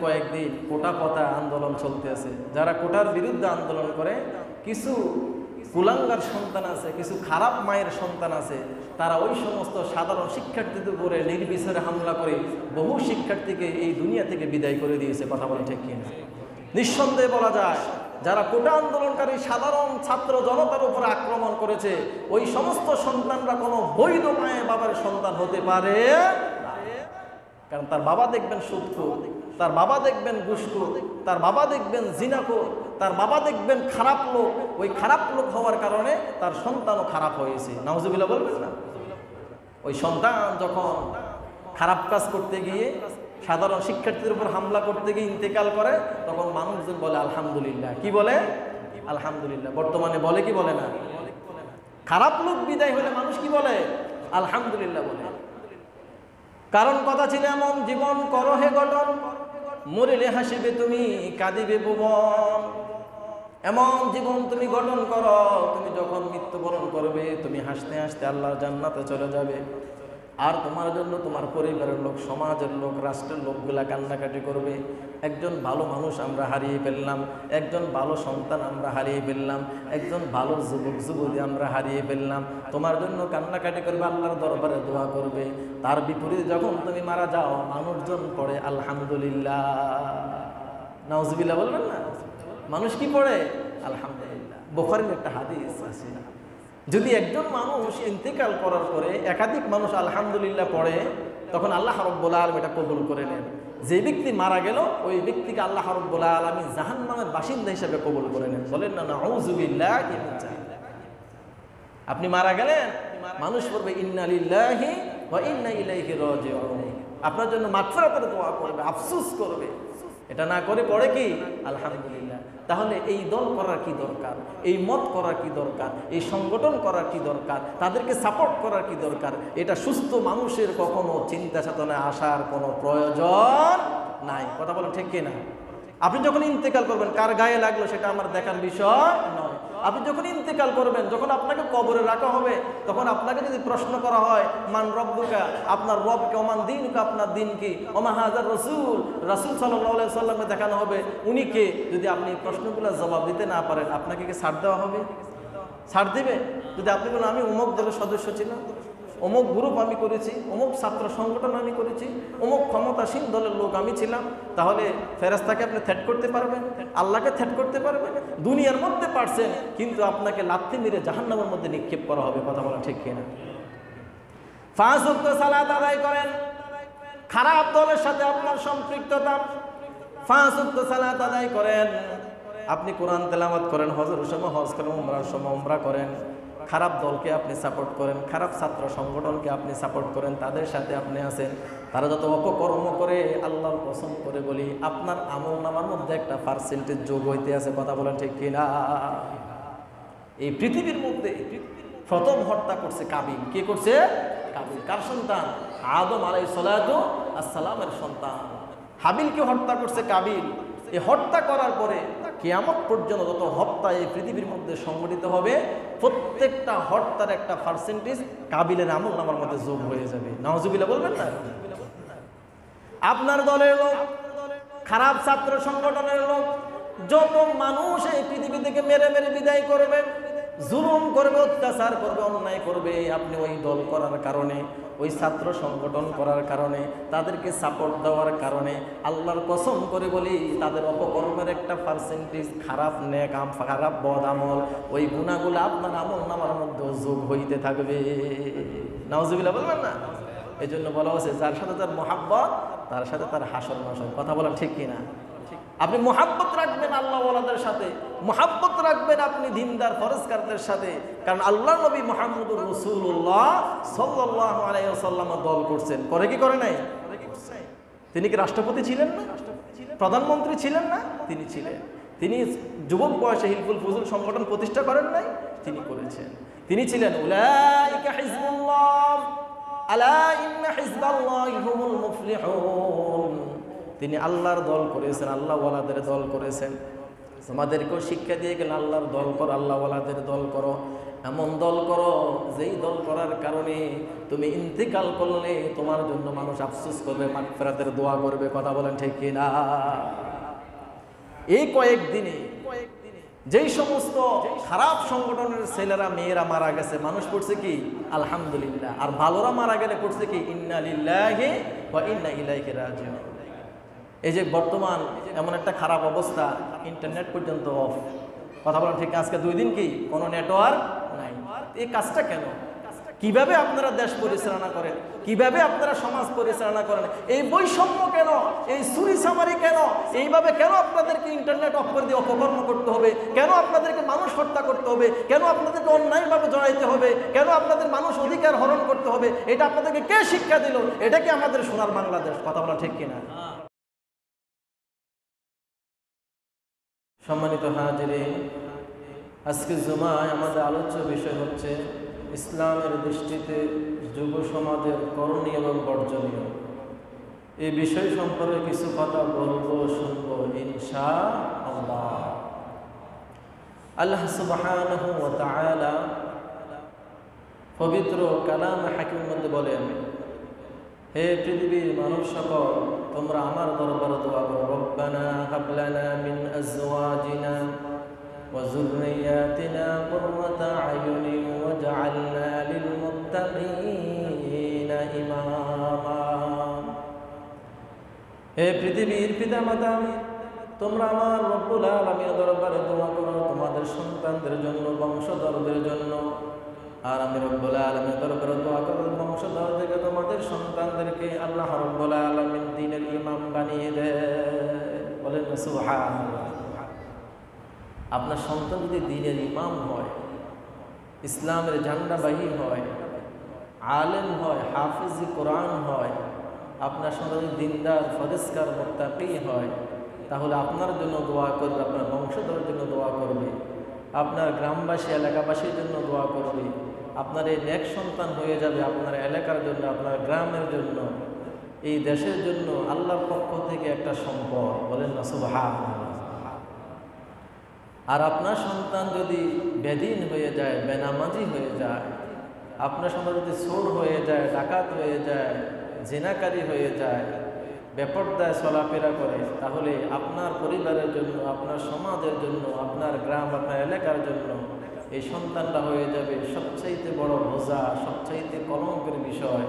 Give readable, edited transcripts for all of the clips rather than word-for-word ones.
কয়েকদিন কোটা পথা আন্দোলন চলতেছে। যারা কোটার বিরুদ্ধে আন্দোলন করে, কিছু কুলাঙ্গার সন্তান আছে, কিছু খারাপ মায়ের সন্তান আছে, তারা ওই সমস্ত সাধারণ শিক্ষার্থীদের উপরে নির্বিচারে হামলা করে বহু শিক্ষার্থীকে এই দুনিয়া থেকে বিদায় করে দিয়েছে। কথা বলে ঠিক কিনা? নিঃসন্দেহে বলা যায়, যারা কোটা আন্দোলনকারী সাধারণ ছাত্র জনতার উপরে আক্রমণ করেছে, ওই সমস্ত সন্তানরা কোনো বৈধ মায়ের বাবার সন্তান হতে পারে না। কারণ তার বাবা দেখবেন সুদখোর, তার বাবা দেখবেন ঘুষখোর, তার বাবা দেখবেন জিনাখোর, তার বাবা দেখবেন খারাপ লোক। ওই খারাপ লোক হওয়ার কারণে তার সন্তানও খারাপ হয়েছে। নাউজুবিল্লাহ বলবেন না? ওই সন্তান যখন খারাপ কাজ করতে গিয়ে সাধারণ শিক্ষার্থীদের উপর হামলা করতে গিয়ে ইন্তেকাল করে, তখন মানুষজন বলে আলহামদুলিল্লাহ। কি বলে? আলহামদুলিল্লাহ। বর্তমানে বলে কি বলে না? খারাপ লোক বিদায় হলে মানুষ কি বলে? আলহামদুলিল্লাহ বলে। কারণ কথা ছিল এমন, জীবন করো হে গঠন, মরিলে হাসিবে তুমি, কাঁদিবে ভুবন। এমন জীবন তুমি গঠন করো, তুমি যখন মৃত্যুবরণ করবে, তুমি হাসতে হাসতে আল্লাহর জান্নাতে চলে যাবে। আর তোমার জন্য তোমার পরিবারের লোক, সমাজের লোক, রাষ্ট্রের লোকগুলা কান্নাকাটি করবে। একজন ভালো মানুষ আমরা হারিয়ে ফেললাম, একজন ভালো সন্তান আমরা হারিয়ে ফেললাম, একজন ভালো যুবক যুবতী আমরা হারিয়ে ফেললাম। তোমার জন্য কান্নাকাটি করবে, আল্লাহর দরবারে দোয়া করবে। তার বিপরীতে যখন তুমি মারা যাও, মানুষজন পড়ে আলহামদুলিল্লাহ। নাউজুবিল্লাহ বলবেন না? মানুষ কি পড়ে? আলহামদুলিল্লাহ। বুখারীর একটা হাদিস আছে, যদি একজন মানুষ ইন্তেকাল করার পরে একাধিক মানুষ আলহামদুলিল্লাহ পড়ে, তখন আল্লাহ রাব্বুল আলামিন এটা কবুল করে নেন। যে ব্যক্তি মারা গেল, ওই ব্যক্তিকে আল্লাহ রাব্বুল আলামিন জাহান্নামের বাসিন্দা হিসেবে কবুল করে নেন। বলেন না নাউযু বিল্লাহি মিন জাহান্নাম। আপনি মারা গেলেন, মানুষ পড়বে ইন্না লিল্লাহি ওয়া ইন্না ইলাইহি রাজিউন। আপনার জন্য মাগফিরাতের দোয়া করবে, আফসোস করবে। এটা না করে পড়ে কি আলহামদুলিল্লাহ। তাহলে এই দল করার কি দরকার? এই মত করার কি দরকার? এই সংগঠন করার কি দরকার? তাদেরকে সাপোর্ট করার কি দরকার? এটা সুস্থ মানুষের কখনো চিন্তা চেতনায় আসার কোনো প্রয়োজন নাই। কথা বলেন ঠিক কিনা? আপনি যখন ইন্তেকাল করবেন, কার গায়ে লাগলো সেটা আমার দেখার বিষয় নয়। আপনি যখন ইন্তেকাল করবেন, যখন আপনাকে কবরে রাখা হবে, তখন আপনাকে যদি প্রশ্ন করা হয় মান রব্বুকা, আপনার রবকে, ওমান দীনুকা, আপনার দিন কি, ওমা হাযার রাসূল, রাসূল সাল্লাল্লাহু আলাইহি ওয়াসাল্লামকে দেখানো হবে উনি কে। যদি আপনি প্রশ্নগুলো জবাব দিতে না পারেন, আপনাকে কি ছাড় দেওয়া হবে? ছাড় দিবে? যদি আপনি বলেন আমি অমুক দলের সদস্য ছিলাম, অমুক গ্রুপ আমি করেছি, অমুক ছাত্র সংগঠন আমি করেছি, অমুক ক্ষমতাসীন দলের লোক আমি ছিলাম, তাহলে ফেরেশতাকে আপনি থ্রেট করতে পারবেন? আল্লাহকে থ্রেট করতে পারবেন? দুনিয়ার মধ্যে পারছেন, কিন্তু আপনাকে লাথি মেরে জাহান্নামের মধ্যে নিক্ষেপ করা হবে। কথা বলা ঠিক কিনা? 5 ওয়াক্ত সালাত আদায় করেন, খারাপ দলের সাথে আপনার সম্পৃক্ততা। 5 ওয়াক্ত সালাত আদায় করেন, আপনি কোরআন তেলাওয়াত করেন, হজের সময় হজ করেন, উমরার সময় উমরা করেন, খারাপ দলকে আপনি সাপোর্ট করেন, খারাপ ছাত্র সংগঠনকে আপনি সাপোর্ট করেন, তাদের সাথে আপনি আছেন, তারা যত অপকর্ম করে, আল্লাহর কসম করে বলি, আপনার আমল নামার মধ্যে একটা পার্সেন্টেজ যোগ হইতে আছে। কথা বলেন ঠিক কিনা? এই পৃথিবীর মধ্যে প্রথম হত্যা করছে কাবিল। কে করছে? কাবিল। কার সন্তান? আদম আলাইহিস সালাতু আসসালামের সন্তান। হাবিলকে হত্যা করছে কাবিল। এই হত্যা করার পরে কিয়ামত পর্যন্ত যত হত্যা এই পৃথিবীর মধ্যে সংঘটিত হবে, প্রত্যেকটা হত্যার একটা পার্সেন্টেজ কাবিলের আমল নামার মধ্যে যোগ হয়ে যাবে। নাউজুবিল্লাহ বলবেন না? আপনার দলের লোক, খারাপ ছাত্র সংগঠনের লোক, যত মানুষ এই পৃথিবী থেকে মেরে মেরে বিদায় করবে, জুলুম করবে, অত্যাচার করবে, অন্যায় করবে, আপনি ওই দল করার কারণে, ওই ছাত্র সংগঠন করার কারণে, তাদেরকে সাপোর্ট দেওয়ার কারণে, আল্লাহর কসম করে বলি, তাদের অপকর্মের একটা পার্সেন্টেজ, খারাপ নেক খারাপ বদ আমল, ওই গুণাগুলো আপনার আমল নামার মধ্যে যোগ হইতে থাকবে। নাউজুবিল্লাহ বলবেন না? এই জন্য বলা হচ্ছে, যার সাথে তার মহাব্বত, তার সাথে তার হাসর নাসর। কথা বলা ঠিক কিনা? আপনি মহাব্বত রাখবেন আল্লাহ ওয়ালাদের সাথে, মহাব্বত রাখবেন আপনি দিনদার ফরজকারদের সাথে। কারণ আল্লাহ নবী মুহাম্মদুর রাসূলুল্লাহ সাল্লাল্লাহু আলাইহি ওয়াসাল্লাম দল করছেন, করে কি করে নাই? তিনি কি রাষ্ট্রপতি ছিলেন না? প্রধানমন্ত্রী ছিলেন না? তিনি ছিলেন। তিনি যুবক বয়সে হিলফুল ফুজুল সংগঠন প্রতিষ্ঠা করেন নাই? তিনি করেছেন। তিনি ছিলেন উলাইকা হিজবুল্লাহ আলা ইন্না হিজবাল্লাহি হুমুল মুফলিহুন। তিনি আল্লাহর দল করেছেন, আল্লাহ ওয়ালাদের দল করেছেন। আমাদেরকেও শিক্ষা দিয়ে গেলেন আল্লাহর দল করো, আল্লাহ ওয়ালাদের দল করো। এমন দল করো যেই দল করার কারণে তুমি ইন্তিকাল করলে তোমার জন্য মানুষ আফসোস করবে, মাগফিরাতের দোয়া করবে। কথা বলেন ঠিক কিনা? এই কয়েকদিনে যেই সমস্ত খারাপ সংগঠনের ছেলেরা মেয়েরা মারা গেছে, মানুষ করছে কি আলহামদুলিল্লাহ, আর ভালোরা মারা গেলে করছে কি ইন্না লিল্লাহি ওয়া ইন্না ইলাইহি রাজিউন। এই যে বর্তমান এমন একটা খারাপ অবস্থা, ইন্টারনেট পর্যন্ত অফ। কথা বলেন ঠিক। আজকে 2 দিন কি কোনো নেটওয়ার্ক নাই। এই কাজটা কেন? কিভাবে আপনারা দেশ পরিচালনা করেন, কিভাবে আপনারা সমাজ পরিচালনা করেন? এই বৈষম্য কেন, এই চুরি চামারি কেন, এইভাবে কেন আপনাদেরকে ইন্টারনেট অফ করে দিয়ে অপকর্ম করতে হবে? কেন আপনাদেরকে মানুষ হত্যা করতে হবে? কেন আপনাদেরকে অন্যায়ভাবে জড়াইতে হবে? কেন আপনাদের মানুষ অধিকার হরণ করতে হবে? এটা আপনাদেরকে কে শিক্ষা দিল? এটা কি আমাদের সোনার বাংলাদেশ? কথা বলা ঠিক কিনা? সম্মানিত হাজিরিন, আজকে জুমায় আমাদের আলোচ্য বিষয় হচ্ছে ইসলামের দৃষ্টিতে যুব সমাজের করণীয় এবং বর্জনীয়। এই বিষয় সম্পর্কে কিছু কথা বলবো, শুনবো ইনশাআল্লাহ। আল্লাহ সুবহানাহু ওয়া তাআলা পবিত্র কালাম হাকিমের মধ্যে বলেন, হে পৃথিবীর মানুষ সকল, তোমরা আমার দরবারে দোয়া করো। রব্বানা হাব লানা মিন আজওয়াজিনা ওয়া যুররিয়াতিনা কুররাতা আয়ুনিন ওয়াজআলনা লিল মুত্তাকিনা ইমামা। হে পৃথিবীর পিতামাতা, তোমরা আমার রব্বুল আলামিনের দরবারে দোয়া করো তোমাদের সন্তানদের জন্য, বংশধরদের জন্য। আর আমি রব্বুল আলামিনের দরবারে দোয়া করব বংশধরদেরকে, তোমাদের সন্তানদেরকে আল্লাহ রব্বুল আলামিন দ্বীনের ইমাম বানিয়ে দেন। বলেন সুবহানাল্লাহ। আপনার সন্তান যদি দ্বীনের ইমাম হয়, ইসলামের ঝান্ডাবাহী হয়, আলেম হয়, হাফিজি কোরআন হয়, আপনার সন্তান যদি দিনদার ফরেজগার মুত্তাকি হয়, তাহলে আপনার জন্য দোয়া করবে, আপনার বংশধরের জন্য দোয়া করবে, আপনার গ্রামবাসী এলাকাবাসীর জন্য দোয়া করবে। আপনার এই নেক সন্তান হয়ে যাবে আপনার এলাকার জন্য, আপনার গ্রামের জন্য, এই দেশের জন্য আল্লাহর পক্ষ থেকে একটা সম্পদ। বলেন না সুবহানাল্লাহ। আর আপনার সন্তান যদি বেদিন হয়ে যায়, বেনামাজি হয়ে যায়, আপনার সন্তান যদি চোর হয়ে যায়, ডাকাত হয়ে যায়, জিনাকারী হয়ে যায়, বেপরদায় চলাফেরা করে, তাহলে আপনার পরিবারের জন্য, আপনার সমাজের জন্য, আপনার গ্রাম, আপনার এলাকার জন্য এই সন্তানটা হয়ে যাবে সবচাইতে বড় বোঝা, সবচাইতে কলঙ্কের বিষয়,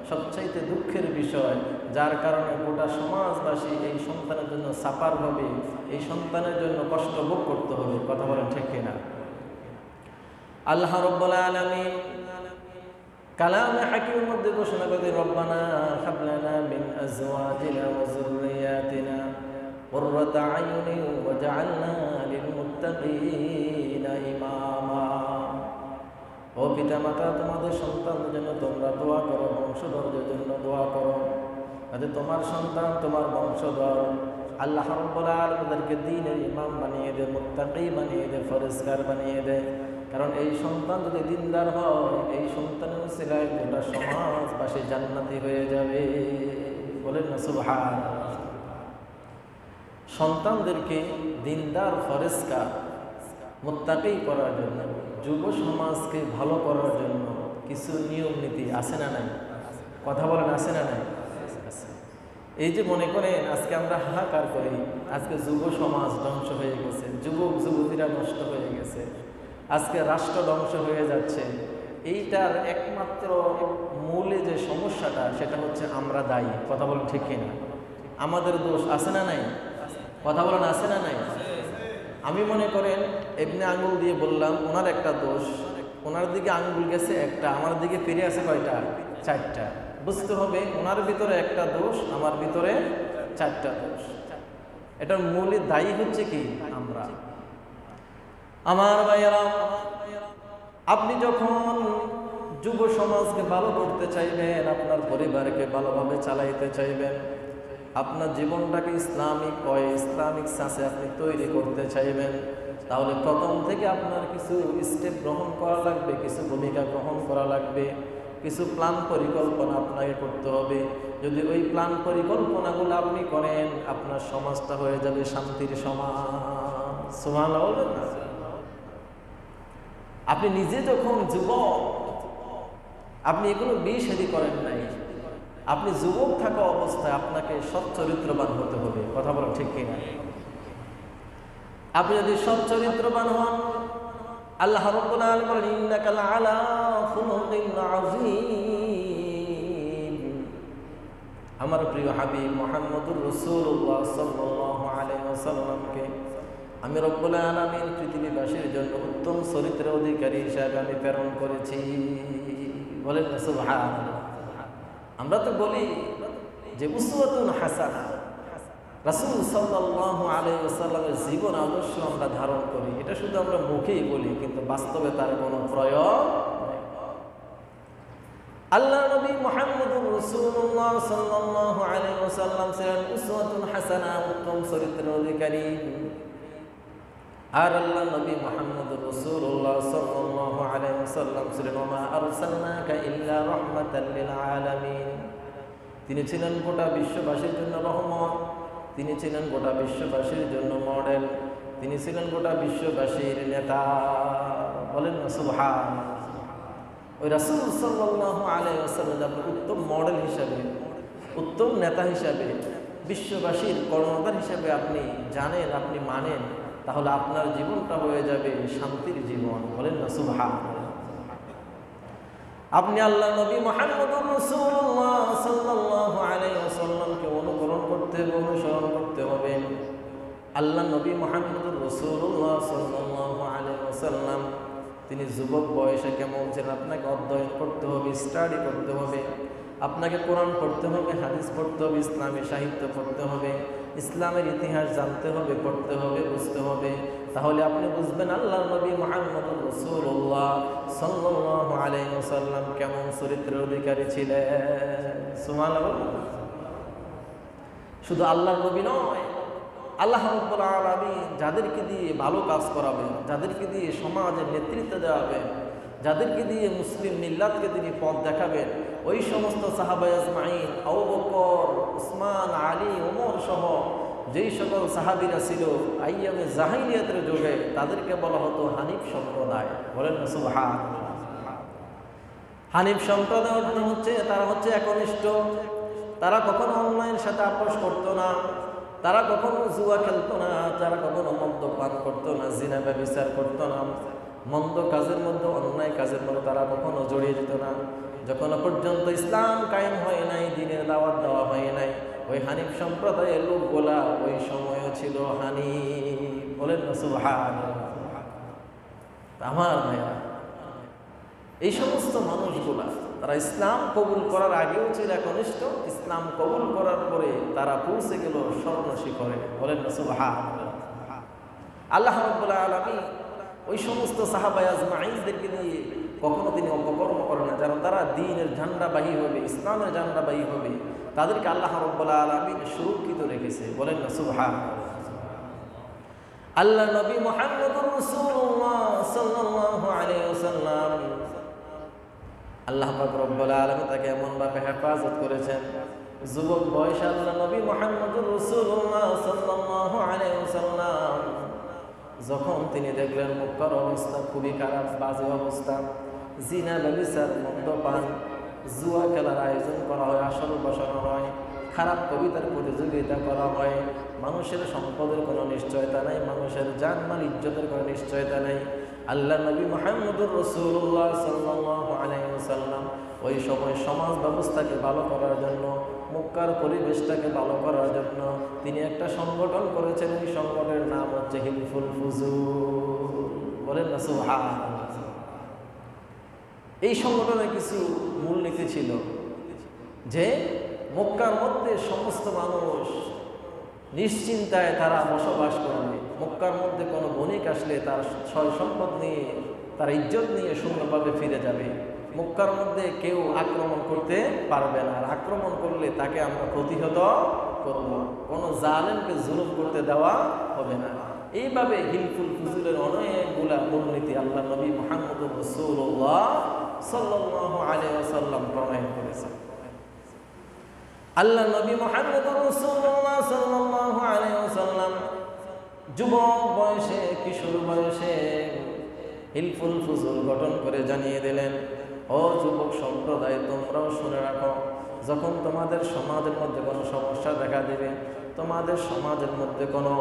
সবচাইতে দুঃখের বিষয়, যার কারণে গোটা সমাজবাসী এই সন্তানের জন্য সাফার হবে, এই সন্তানের জন্য কষ্ট ভোগ করতে হবে। কথা বলেন ঠিক কিনা? আল্লাহ রাব্বুল আলামিন কালামে হাকিমের মধ্যে ঘোষণা করে, রব্বানা হাব লানা মিন আজওয়াজিনা ওয়া যুররিয়াতিনা কুররাতা আয়ুনিন ওয়াজআলনা লিল মুত্তাকিনা ইমামা। ও পিতামাতা, তোমাদের সন্তানদের জন্য তোমরা দোয়া করো, বংশধরদের জন্য দোয়া করো, যাতে তোমার সন্তান, তোমার বংশধর আল্লাহ রাব্বুল আলামিনকে দ্বীনের ইমাম বানিয়ে দেয়, মুত্তাকি বানিয়ে দেয়, ফরেজগার বানিয়ে দেয়। কারণ এই সন্তান যদি দিনদার হয়, এই সন্তানের উসিলায় গোটা সমাজবাসী জান্নাতি হয়ে যাবে। বলেন না সুবহানাল্লাহ। সন্তানদেরকে দিনদার, ফরেজগার, মুত্তাকি করার জন্য, যুব সমাজকে ভালো করার জন্য কিছু নিয়ম নীতি আছে না নাই? কথা বলেন আছে না নাই? এই যে মনে করেন আজকে আমরা হাহাকার করি, আজকে যুব সমাজ ধ্বংস হয়ে গেছে, যুবক যুবতীরা নষ্ট হয়ে গেছে, আজকে রাষ্ট্র ধ্বংস হয়ে যাচ্ছে। এইটার একমাত্র মূলে যে সমস্যাটা, সেটা হচ্ছে আমরা দায়ী। কথা বলেন ঠিক কিনা? আমাদের দোষ আছে না নাই? কথা বলেন আছে না নাই? আমি মনে করেন এমনি আঙ্গুল দিয়ে বললাম ওনার একটা দোষ, ওনার দিকে আঙ্গুল গেছে একটা, আমার দিকে ফিরে আছে কয়টা? 4টা। বুঝতে হবে ওনার ভিতরে একটা দোষ, আমার ভিতরে 4টা দোষ। এটার মূলে দায়ী হচ্ছে কি? আমরা। আমার ভাইয়েরা, আপনি যখন যুব সমাজকে ভালো করতে চাইবেন, আপনার পরিবারকে ভালোভাবে চালাইতে চাইবেন, আপনার জীবনটাকে ইসলামিক সাথে আপনি তৈরি করতে চাইবেন, তাহলে প্রথম থেকে আপনার কিছু স্টেপ গ্রহণ করা লাগবে, কিছু ভূমিকা গ্রহণ করা লাগবে, কিছু প্ল্যান পরিকল্পনা আপনাকে করতে হবে। যদি ওই প্ল্যান পরিকল্পনাগুলো আপনি করেন, আপনার সমাজটা হয়ে যাবে শান্তির সমাজ। সুবহানাল্লাহ বলবেন না? আপনি নিজে যখন যুবক, আপনি এগুলো বিয়ে শাদী করেন নাই, আপনি যুবক থাকা অবস্থায় আপনাকে সৎ চরিত্রবান হতে হবে। কথা বলো ঠিক কিনা? আপনি যদি সৎ চরিত্রবান হন, আল্লাহ রাব্বুল আলামিন বলেন ইন্নাকা লাআলা খুলুকিন আযীম। আমার প্রিয় হাবিব মুহাম্মদুর রাসূলুল্লাহ সাল্লাল্লাহু আলাইহি ওয়াসাল্লামকে আমি রব্বুল আলামিন পৃথিবীবাসীর জন্য উত্তম চরিত্রের অধিকারী হিসেবে আমি প্রেরণ করেছি। বলেন না সুবহানাল্লাহ। আমরা তো বলি যে উসওয়াতুন হাসানা, রাসূল সাল্লাল্লাহু আলাইহি ওয়াসাল্লামের জীবন আদর্শ আমরা ধারণ করি, এটা শুধু আমরা মুখেই বলি, কিন্তু বাস্তবে তার কোনো প্রয়োগ নেই। আল্লাহ নবী মুহাম্মদুর রাসূলুল্লাহ সাল্লাল্লাহু আলাইহি ওয়াসাল্লাম ছিলেন উসওয়াতুন হাসানা, উত্তম চরিত্রের অধিকারী। আর আল্লাহ নবী মুহাম্মদুর রাসূলুল্লাহ সাল্লাল্লাহু আলাইহি ওয়াসাল্লাম ছিলেন ওয়া মা আরসালনাকা ইল্লা রাহমাতাল লিল আলামিন। তিনি ছিলেন গোটা বিশ্ববাসীর জন্য রহমত, তিনি ছিলেন গোটা বিশ্ববাসীর জন্য মডেল, তিনি ছিলেন গোটা বিশ্ববাসীর নেতা। বলেন না সুবহানাল্লাহ। ওই রাসূল সাল্লাল্লাহু আলাইহি ওয়াসাল্লাম উত্তম মডেল হিসাবে, উত্তম নেতা হিসাবে, বিশ্ববাসীর কর্ণধার হিসাবে আপনি জানেন, আপনি মানেন, তাহলে আপনার জীবনটা হয়ে যাবে শান্তির জীবন। বলেন না সুবহানাল্লাহ। আপনি আল্লাহ নবী মুহাম্মদুর রাসূলুল্লাহ সাল্লাল্লাহু আলাইহি ওয়াসাল্লামকে অনুকরণ করতে হবে, অনুসরণ করতে হবে। আল্লাহ নবী মুহাম্মদুর রাসূলুল্লাহ সাল্লাল্লাহু আলাইহি ওয়াসাল্লাম তিনি যুবক বয়সে কেমন ছিলেন আপনাকে অধ্যয়ন করতে হবে, স্টাডি করতে হবে। আপনাকে কোরআন পড়তে হবে, হাদিস পড়তে হবে, ইসলামী সাহিত্য পড়তে হবে, ইসলামের ইতিহাস জানতে হবে, পড়তে হবে, বুঝতে হবে। তাহলে আপনি বুঝবেন আল্লাহ নবী মুহাম্মদুর রাসূলুল্লাহ সাল্লাল্লাহু আলাইহি ওয়াসাল্লাম কেমন চরিত্রের অধিকারী ছিলেন। সুবহানাল্লাহ। শুধু আল্লাহর নবী নয়, আল্লাহ রাব্বুল আলামিন যাদেরকে দিয়ে ভালো কাজ করাবেন, যাদেরকে দিয়ে সমাজের নেতৃত্ব দেওয়াবেন, যাদেরকে দিয়ে মুসলিম মিল্লাতকে তিনি পথ দেখাবেন, ওই সমস্ত সাহাবা আজমাইন, আবু বকর, উসমান, আলী, ওমর সহ যেই সকল সাহাবীরা ছিল আইয়ামে জাহিলিয়াতের যুগে, তাদেরকে বলা হতো হানিফ সম্প্রদায়। বলেন না সুবহানাল্লাহ। হানিফ সম্প্রদায় হচ্ছে তারা হচ্ছে একনিষ্ঠ, তারা কখনো অন্যায়ের সাথে আপোষ করতো না, তারা কখনো জুয়া খেলতো না, তারা কখনো মদ্যপান করতো না, জিনা ব্যভিচার করতো না, মন্দ কাজের মধ্যে, অন্যায় কাজের মধ্যে তারা কখনো জড়িয়ে যেত না। যখন পর্যন্ত ইসলাম কায়েম হয় নাই, দ্বীনের দাওয়াত দেওয়া হয় নাই, ওই হানিফ সম্প্রদায়ের লোকগুলা ওই সময়ও ছিল হানিফ। বলেন না সুবহানাল্লাহ। আমার ভাইয়া, এই সমস্ত মানুষগুলা তারা ইসলাম কবুল করার আগেও ছিল একনিষ্ঠ, ইসলাম কবুল করার পরে তারা পৌঁছে গেল স্বর্ণ শিখরে। বলেন না সুবহানাল্লাহ। আল্লাহ রাব্বুল আলামিন ওই সমস্ত সাহাবা আজমাইনদেরকে নিয়ে কখনো তিনি অপকর্ম করেন না, যারা তারা দ্বীনের ঝান্ডাবাহী হবে, ইসলামের ঝান্ডাবাহী হবে, তাদেরকে আল্লাহ রাব্বুল আলামিন সুরক্ষিত রেখেছে। বলেন না সুবহানাল্লাহ। আল্লাহ নবী মুহাম্মদুর রাসূলুল্লাহ সাল্লাল্লাহু আলাইহি ওয়াসাল্লাম, আল্লাহ পাক রব্বুল আলামিন তাকে এমনভাবে হেফাজত করেছেন, যুবক বয়সে আল্লাহ নবী মুহাম্মদুর রাসূলুল্লাহ সাল্লাল্লাহু আলাইহি ওয়াসাল্লাম যখন তিনি দেখলেন মক্কার অবস্থা খুবই খারাপ, বাজে অবস্থা, জিনা, ব্যভিচার, মদ্যপান, জুয়া খেলার আয়োজন করা হয়, আসর বসানো হয়, খারাপ কবিতার প্রতিযোগিতা করা হয়, মানুষের সম্পদের কোনো নিশ্চয়তা নাই, মানুষের জানমাল ইজ্জতের কোনো নিশ্চয়তা নাই। আল্লাহ নবী মুহাম্মদুর রাসূলুল্লাহ সাল্লাল্লাহু আলাইহি ওয়াসাল্লাম ওই সময় সমাজ ব্যবস্থাকে ভালো করার জন্য, মক্কার পরিবেশটাকে ভালো করার জন্য তিনি একটা সংগঠন করেছেন। এই সংগঠনের নাম হচ্ছে হিলফুল ফুজুল। বলেন না সুবহানাল্লাহ। এই সংগঠনের কিছু মূলনীতি ছিল যে মক্কার মধ্যে সমস্ত মানুষ নিশ্চিন্তায় তারা বসবাস করবে, মক্কার মধ্যে কোনো বণিক আসলে তার সয় সম্পদ নিয়ে, তার ইজ্জত নিয়ে শূন্যভাবে ফিরে যাবে, মক্কার মধ্যে কেউ আক্রমণ করতে পারবে না, আর আক্রমণ করলে তাকে আমরা প্রতিহত করব, কোনো জালেমকে জুলুম করতে দেওয়া হবে না। এইভাবে হিলফুল ফুজুলের অনেকগুলা মূলনীতি আল্লাহ নবী মুহাম্মদুর রাসূলুল্লাহ সাল্লাল্লাহু আলাইহি ওয়াসাল্লাম প্রণয়ন করেছেন। আল্লাহ নবী মুহাম্মদুর রাসূলুল্লাহ সাল্লাল্লাহু আলাইহি ওয়াসাল্লাম যুবক বয়সে, কিশোর বয়সে হিলফুল ফুজুল গঠন করে জানিয়ে দিলেন, ও যুবক সম্প্রদায়, তোমরাও শুনে রাখো, যখন তোমাদের সমাজের মধ্যে কোনো সমস্যা দেখা দেবে, তোমাদের সমাজের মধ্যে কোনো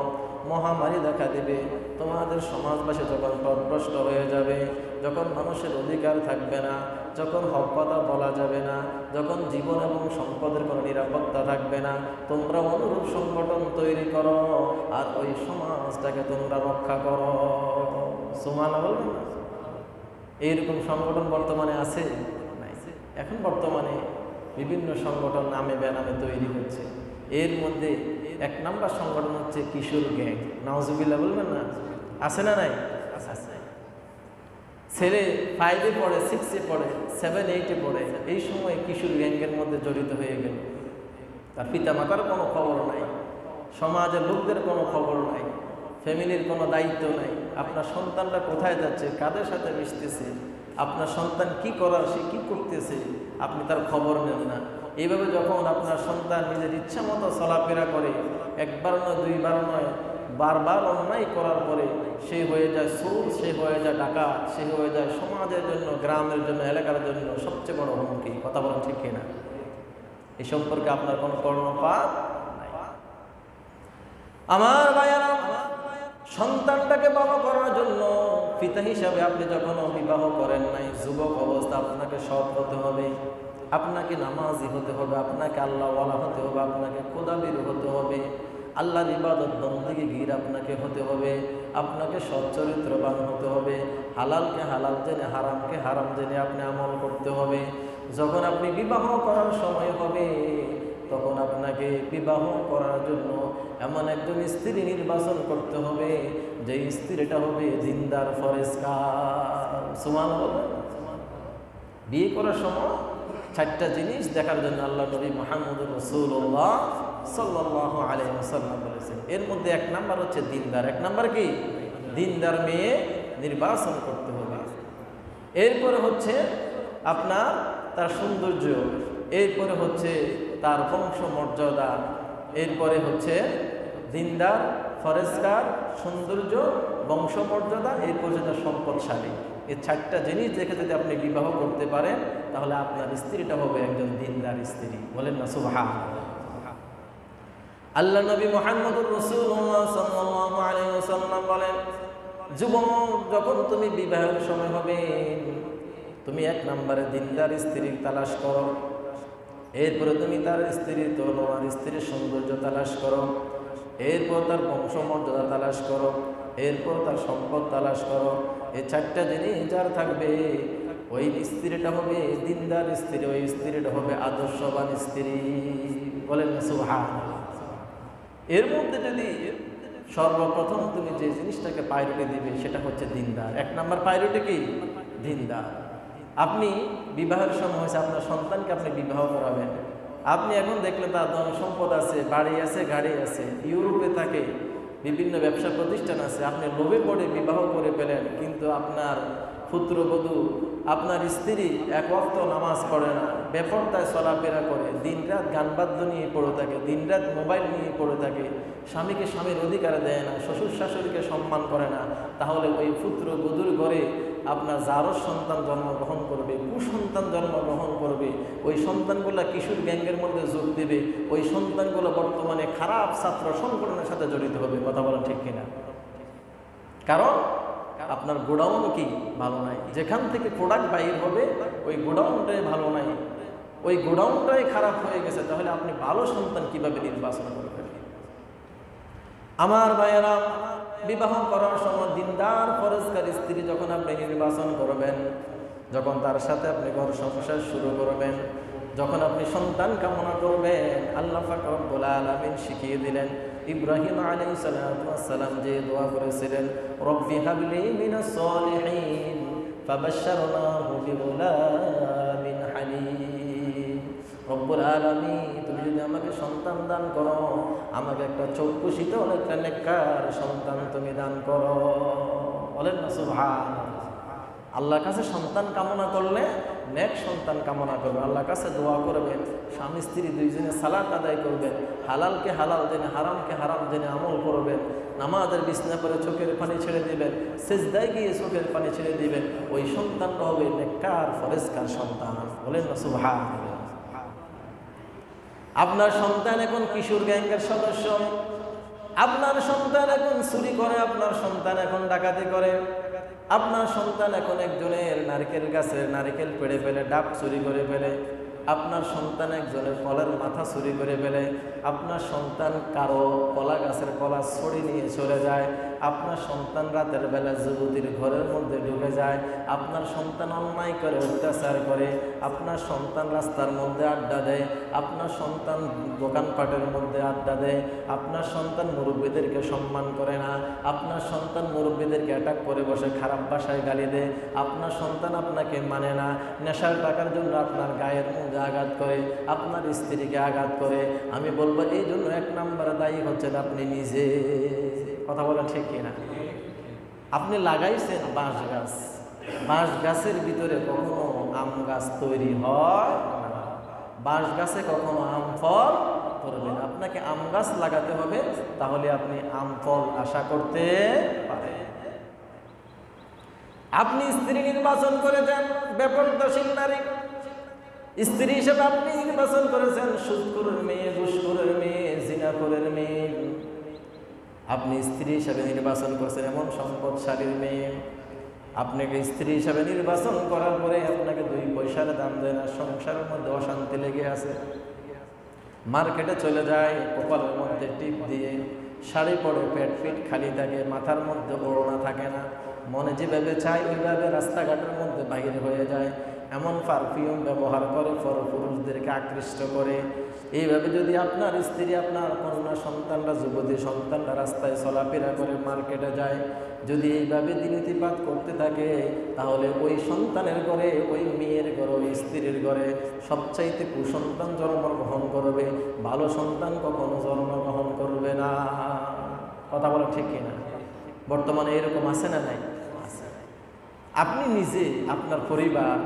মহামারী দেখা দেবে, তোমাদের সমাজবাসী যখন পথভ্রষ্ট হয়ে যাবে, যখন মানুষের অধিকার থাকবে না, যখন হক কথা বলা যাবে না, যখন জীবন এবং সম্পদের কোনো নিরাপত্তা থাকবে না, তোমরা অনুরূপ সংগঠন তৈরি করো আর ওই সমাজটাকে তোমরা রক্ষা করো। সুবহানাল্লাহ বলবেন না? এইরকম সংগঠন বর্তমানে আছে নাই? এখন বর্তমানে বিভিন্ন সংগঠন নামে বেনামে তৈরি হচ্ছে। এর মধ্যে এক নাম্বার সংগঠন হচ্ছে কিশোর গ্যাং। নাউজুবিল্লাহ বলবেন না? আছে না নাই? ছেলে 5-এ পড়ে, 6-এ পড়ে, 7-8-এ পড়ে, এই সময় কিশোর গ্যাংয়ের মধ্যে জড়িত হয়ে গেল। তার পিতা মাতার কোনো খবর নাই, সমাজের লোকদের কোনো খবর নাই, ফ্যামিলির কোনো দায়িত্ব নাই। আপনার সন্তানরা কোথায় যাচ্ছে, কাদের সাথে মিশতেছে, আপনার সন্তান কি করার, সে কি করতেছে, আপনি তার খবর নেন না। এইভাবে যখন আপনার সন্তান নিজের ইচ্ছা মতো চলাফেরা করে, একবার নয়, দুইবার নয়, বারবার অন্যায় করার পরে সে হয়ে যায় চোর, সে হয়ে যায় ডাকাত, সে হয়ে যায় সমাজের জন্য, গ্রামের জন্য, এলাকার জন্য সবচেয়ে বড় হুমকি। কথা বলেন ঠিক কিনা? এই সম্পর্কে আপনার কোনো কর্ণপাত নাই। আমার ভাইয়েরা, সন্তানটাকে বাবা করার জন্য পিতা হিসাবে আপনি যখন বিবাহ করেন নাই, যুবক অবস্থা আপনাকে সৎ হতে হবে, আপনাকে নামাজি হতে হবে, আপনাকে আল্লাহওয়ালা হতে হবে, আপনাকে খোদাবীর হতে হবে, আল্লাহর ইবাদত বন্দেগী গির আপনাকে হতে হবে, আপনাকে সচ্চরিত্রবান হতে হবে, হালালকে হালাল জেনে হারামকে হারাম জেনে আপনি আমল করতে হবে। যখন আপনি বিবাহ করার সময় হবে, তখন আপনাকে বিবাহ করার জন্য এমন একজন স্ত্রী নির্বাচন করতে হবে, যে স্ত্রীটা হবে দিনদার, ফরেজগার। সুবহানাল্লাহ। বিয়ে করার সময় 4টা জিনিস দেখার জন্য আল্লাহ নবী মুহাম্মদুর রাসূলুল্লাহ সাল্লাল্লাহু আলাইহি ওয়াসাল্লাম বলেছেন। এর মধ্যে 1 নাম্বার হচ্ছে দিনদার। 1 নাম্বার কি? দিনদার মেয়ে নির্বাচন করতে হবে। এরপরে হচ্ছে আপনার তার সৌন্দর্য, এরপরে হচ্ছে তার বংশমর্যাদা, এরপরে হচ্ছে দিনদার, ফরেজগার, সৌন্দর্য, বংশমর্যাদা, এরপরে তার সম্পদশালী। এই 4টা জিনিস দেখে যদি আপনি বিবাহ করতে পারেন, তাহলে আপনার স্ত্রীটা হবে একজন দিনদার স্ত্রী। বলেন না সুবহানাল্লাহ। আল্লাহ নবী মুহাম্মদুর রাসূলুল্লাহ সাল্লাল্লাহু আলাইহি ওয়াসাল্লাম বলেন, যুবক, যখন তুমি বিবাহের সময় হবে, তুমি 1 নম্বরে দিনদার স্ত্রীর তালাশ করো। এরপরে তুমি তার স্ত্রীর তোমার স্ত্রীর সৌন্দর্য তালাশ করো, এরপর তার বংশমর্যাদা তালাশ করো, এরপর তার সম্পদ তালাশ করো। এই 4টা জিনিস যার থাকবে, ওই স্ত্রীটা হবে দিনদার স্ত্রী, ওই স্ত্রীটা হবে আদর্শবান স্ত্রী। বলেন না সুবহানাল্লাহ। এর মধ্যে যদি সর্বপ্রথম তুমি যে জিনিসটাকে প্রায়োরিটি দিবে, সেটা হচ্ছে দিনদার। 1 নম্বর প্রায়োরিটি কি? দিনদার। আপনি বিবাহের সময় হয়েছে, আপনার সন্তানকে আপনি বিবাহ করাবেন। আপনি এখন দেখলেন তার ধন সম্পদ আছে, বাড়ি আছে, গাড়ি আছে, ইউরোপে থাকে, বিভিন্ন ব্যবসা প্রতিষ্ঠান আছে, আপনি লোভে পড়ে বিবাহ করে পেলেন, কিন্তু আপনার পুত্রবধূ, আপনার স্ত্রী 1 ওয়াক্ত নামাজ পড়ে না, বেপরদায় চলাফেরা করে, দিনরাত গানবাদ্য নিয়ে পড়ে থাকে, দিনরাত মোবাইল নিয়ে পড়ে থাকে, স্বামীকে স্বামীর অধিকার দেয় না, শ্বশুর শাশুড়িকে সম্মান করে না, তাহলে ওই পুত্রবধূর ঘরে আপনার জারজ সন্তান জন্মগ্রহণ করবে, কুসন্তান জন্মগ্রহণ করবে। ওই সন্তানগুলো কিশোর গ্যাংয়ের মধ্যে যোগ দেবে, ওই সন্তানগুলো বর্তমানে খারাপ ছাত্র সংগঠনের সাথে জড়িত হবে। কথা বলা ঠিক কিনা? কারণ আপনার গোডাউন কি ভালো নাই, যেখান থেকে প্রোডাক্ট বাইর হবে ওই গোডাউনটাই ভালো নাই, ওই গোডাউনটাই খারাপ হয়ে গেছে, তাহলে আপনি ভালো সন্তান কিভাবে নির্বাচন করবেন? আমার ভাইয়েরা, বিবাহ করার সময় দিনদার ফরজগার স্ত্রী যখন আপনি নির্বাচন করবেন, যখন তার সাথে আপনি ঘর সংসার শুরু করবেন, যখন আপনি সন্তান কামনা করবেন, আল্লাহ পাক রব্বুল আলামিন শিখিয়ে দিলেন। ইব্রাহিম আলাইহিস সালাতু ওয়াস সালাম যে দোয়া করেছিলেন, রব্বি হাবলি মিনাস সলিহিন ফাবাশশারনাহু বিগুলামিন হালিম। রব্বুল আলামিন, তুমি যদি আমাকে সন্তান দান করো, আমাকে একটা চক্ষু শীতল, একটা নেককার সন্তান তুমি দান করো। বলেন না সুবহানাল্লাহ। আল্লাহর কাছে সন্তান কামনা করলে নেক সন্তান কামনা করবেন, আল্লাহর কাছে দোয়া করবেন, স্বামী স্ত্রী দুইজনে সালাত আদায় করবেন, হালালকে হালাল জেনে হারামকে হারাম জেনে আমল করবেন, নামাজের বিছনা করে চোখের পানি ছেড়ে দিবেন, সিজদায় গিয়ে চোখের পানি ছেড়ে দিবেন, ওই সন্তানটা হবে নেককার ফরেজকার সন্তান। বলেন না সুবহানাল্লাহ। আপনার সন্তান এখন কিশোর গ্যাংয়ের সদস্য, আপনার সন্তান এখন চুরি করে, আপনার সন্তান এখন ডাকাতি করে, আপনার সন্তান এখন একজনের নারকেল গাছের নারকেল পেড়ে ফেলে ডাব চুরি করে ফেলে, আপনার সন্তান একজনের কলার মাথা চুরি করে ফেলে, আপনার সন্তান কারো কলা গাছের কলা ছড়ি নিয়ে চলে যায়, আপনার সন্তান রাতের বেলা যুবতীর ঘরের মধ্যে ঢুকে যায়, আপনার সন্তান অন্যায় করে অত্যাচার করে, আপনার সন্তান রাস্তার মধ্যে আড্ডা দেয়, আপনার সন্তান দোকানপাটের মধ্যে আড্ডা দেয়, আপনার সন্তান মুরব্বীদেরকে সম্মান করে না, আপনার সন্তান মুরব্বীদেরকে অ্যাটাক করে বসে খারাপ ভাষায় গালি দেয়, আপনার সন্তান আপনাকে মানে না, নেশার টাকার জন্য আপনার গায়ের মধ্যে আঘাত করে, আপনার স্ত্রীকে আঘাত করে। আমি বলবো এই জন্য এক নম্বরে দায়ী হচ্ছেন আপনি নিজে। কথা বলেন ঠিক কিনা? আপনি লাগাইছেন বাঁশ গাছ, বাঁশ গাছের ভিতরে কখনো আম গাছ তৈরি হয় না, বাঁশ গাছে কখনো আম ফল করবে না। আপনাকে আম গাছ লাগাতে হবে, তাহলে আপনি আম ফল আশা করতে পারেন। আপনি স্ত্রী নির্বাচন করে যান বেপরদাশীল নারী, স্ত্রী হিসেবে আপনি নির্বাচন করেছেন সুদখোরের মেয়ে, ঘুষখোরের মেয়ে, জিনাখোরের মেয়ে। আপনি স্ত্রী হিসাবে নির্বাচন করছেন এমন সম্পদশালীর মেয়ে। আপনাকে স্ত্রী হিসাবে নির্বাচন করার পরে আপনাকে 2 পয়সার দাম দেয় না, সংসারের মধ্যে অশান্তি লেগে আছে। মার্কেটে চলে যায় কপালের মধ্যে টিপ দিয়ে, শাড়ি পরে পেট ফিট খালি থাকে, মাথার মধ্যে ওড়না থাকে না, মনে যেভাবে চায় ওইভাবে রাস্তাঘাটের মধ্যে বাইরে হয়ে যায়, এমন পারফিউম ব্যবহার করে পুরুষদেরকে আকৃষ্ট করে। এইভাবে যদি আপনার স্ত্রী, আপনার কন্যা সন্তানরা, যুবতী সন্তানরা রাস্তায় চলাফেরা করে, মার্কেটে যায়, যদি এইভাবে দিনীতিপাত করতে থাকে, তাহলে ওই সন্তানের ঘরে, ওই মেয়ের ঘরে, ওই স্ত্রীর ঘরে সবচাইতে কুসন্তান জন্মগ্রহণ করবে, ভালো সন্তান কখনো জন্মগ্রহণ করবে না। কথা বলা ঠিক কিনা? বর্তমানে এরকম আছে না নাই? আপনি নিজে, আপনার পরিবার,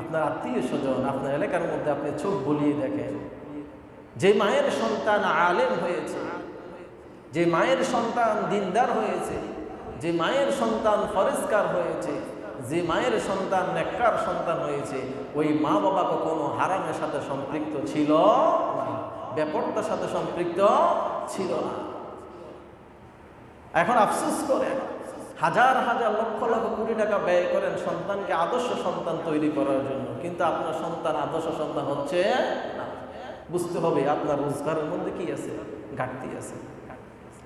আপনার আত্মীয় স্বজন, আপনার এলাকার মধ্যে আপনি চোখ বুলিয়ে দেখেন, যে মায়ের সন্তান আলেম হয়েছে, যে মায়ের সন্তান দিনদার হয়েছে, যে মায়ের সন্তান ফরেজকার হয়েছে, যে মায়ের সন্তান নেককার সন্তান হয়েছে, ওই মা বাবা কখনো হারামের সাথে সম্পৃক্ত ছিল না, বেপরদার সাথে সম্পৃক্ত ছিল না। এখন আফসোস করেন, হাজার হাজার লক্ষ লক্ষ কোটি টাকা ব্যয় করেন সন্তানকে আদর্শ সন্তান তৈরি করার জন্য, কিন্তু আপনার সন্তান আদর্শ সন্তান হচ্ছে না। বুঝতে হবে আপনার রোজগারের মধ্যে কি আছে, ঘাটতি আছে।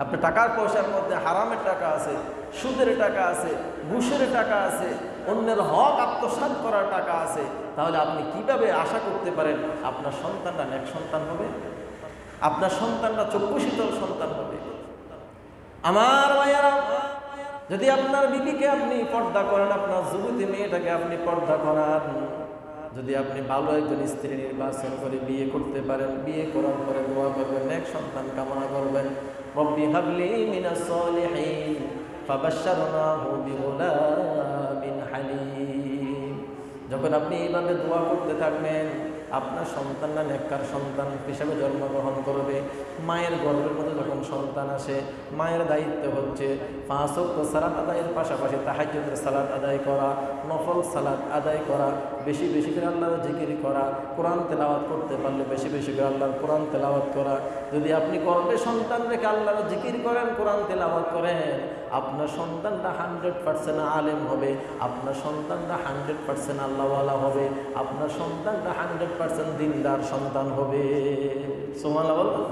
আপনার টাকার পয়সার মধ্যে হারামের টাকা আছে, সুদের টাকা আছে, ঘুষের টাকা আছে, অন্যের হক আত্মসাৎ করার টাকা আছে। তাহলে আপনি কিভাবে আশা করতে পারেন আপনার সন্তানরা নেক সন্তান হবে, আপনার সন্তানরা চক্ষু শীতল সন্তান হবে? আমার ভাইয়েরা, যদি আপনার বিবিকে আপনি পর্দা করেন, আপনার যুবতী মেয়েটাকে আপনি পর্দা করান, যদি আপনি ভালো একজন স্ত্রী নির্বাচন করে বিয়ে করতে পারেন, বিয়ে করার পরে দোয়া করবেন, নেক সন্তান কামনা করবেন, রব্বি হাবলি মিনাস সলিহিন ফাবাশশারনাহু বিগুলামিন হালিম। যখন আপনি এইভাবে দোয়া করতে থাকবেন, আপনার সন্তানরা নেককার সন্তান হিসেবে জন্মগ্রহণ করবে। মায়ের গর্ভের মধ্যে যখন সন্তান আসে, মায়ের দায়িত্ব হচ্ছে 5 ওয়াক্ত সালাত আদায়ের পাশাপাশি তাহাজ্জুদের সালাত আদায় করা, নফল সালাত আদায় করা, বেশি বেশি করে আল্লাহর জিকির করা, কোরআন তেলাওয়াত করতে পারলে বেশি বেশি করে আল্লাহর কোরআন তেলাওয়াত করা। যদি আপনি গর্ভে সন্তান রেখে আল্লাহর জিকির করেন, কোরআন তেলাওয়াত করেন, আপনার সন্তানটা 100% আলেম হবে, আপনার সন্তানটা 100% আল্লাহওয়ালা হবে, আপনার সন্তানটা 100% দিনদার সন্তান হবে। সুবহানাল্লাহ বলুন।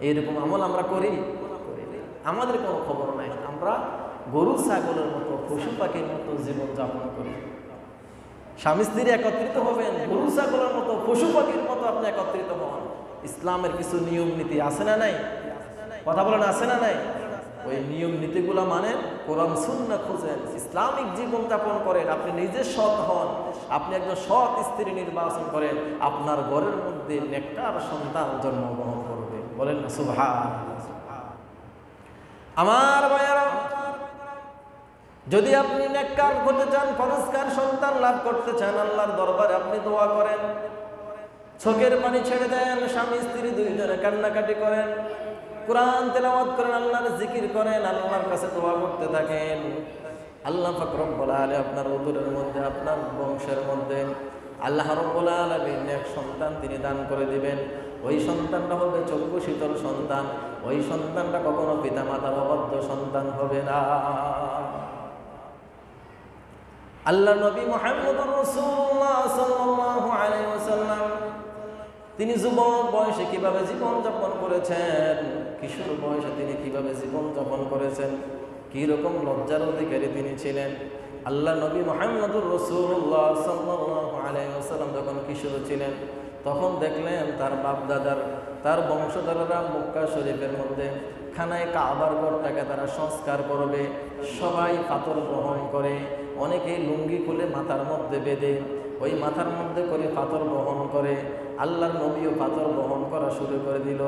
এইরকম আমল আমরা করি, আমাদের কোনো খবর নাই। আমরা গরু ছাগলের মতো, পশু পাখির মতো জীবনযাপন করি। স্বামী স্ত্রী একত্রিত হবেন, গরু ছাগলের মতো, পশু পাখির মতো আপনি একত্রিত হন। ইসলামের কিছু নিয়ম নীতি আছে না নাই? কথা বলেন, আছে না নাই? ওই নিয়ম নীতিগুলো মানেন, কোরআন সুন্নাহ খুঁজেন, ইসলামিক জীবন যাপন করেন, আপনি নিজে সৎ হন, আপনি একজন সৎ স্ত্রী নির্বাচন করেন, আপনার ঘরের মধ্যে নেককার সন্তান জন্মগ্রহণ করবে। বলেন না সুবহানাল্লাহ। আমার ভাইয়েরা, যদি আপনি নেককার হতে চান, পরিষ্কার সন্তান লাভ করতে চান, আল্লাহর দরবারে আপনি দোয়া করেন, চোখের পানি ছেড়ে দেন, স্বামী স্ত্রী দুইজনে কান্নাকাটি করেন, কোরআন তেলাওয়াত করেন, আল্লাহর জিকির করেন, আল্লাহর কাছে দোয়া করতে থাকেন। আল্লাহ পাক রব্বুল আলামিন আপনার উদরের মধ্যে, আপনার বংশের মধ্যে আল্লাহ রব্বুল আলামিন এক সন্তান তিনি দান করে দিবেন। ওই সন্তানটা হবে চক্ষু শীতল সন্তান, ওই সন্তানটা কখনো পিতা মাতার অবাধ্য সন্তান হবে না। আল্লাহ নবী মুহাম্মদুর রাসূলুল্লাহ সাল্লাল্লাহু আলাইহি ওয়াসাল্লাম তিনি যুবক বয়সে কিভাবে জীবন যাপন করেছেন, কিশোর বয়সে তিনি কিভাবে জীবন যাপন করেছেন, কি রকম লজ্জার অধিকারী তিনি ছিলেন। আল্লাহ নবী মুহাম্মদুর রাসূলুল্লাহ সাল্লাল্লাহু আলাইহি ওয়াসাল্লাম যখন কিশোর ছিলেন, তখন দেখলেন তার বাপ দাদার, তার বংশধররা মক্কা শরীফের মধ্যে খানায় কাবার ঘরটাকে তারা সংস্কার করবে, সবাই পাথর গ্রহণ করে, অনেকেই লুঙ্গি খুলে মাথার মধ্যে বেঁধে ওই মাথার মধ্যে করে পাথর বহন করে। আল্লাহর নবীও পাথর বহন করা শুরু করে দিল।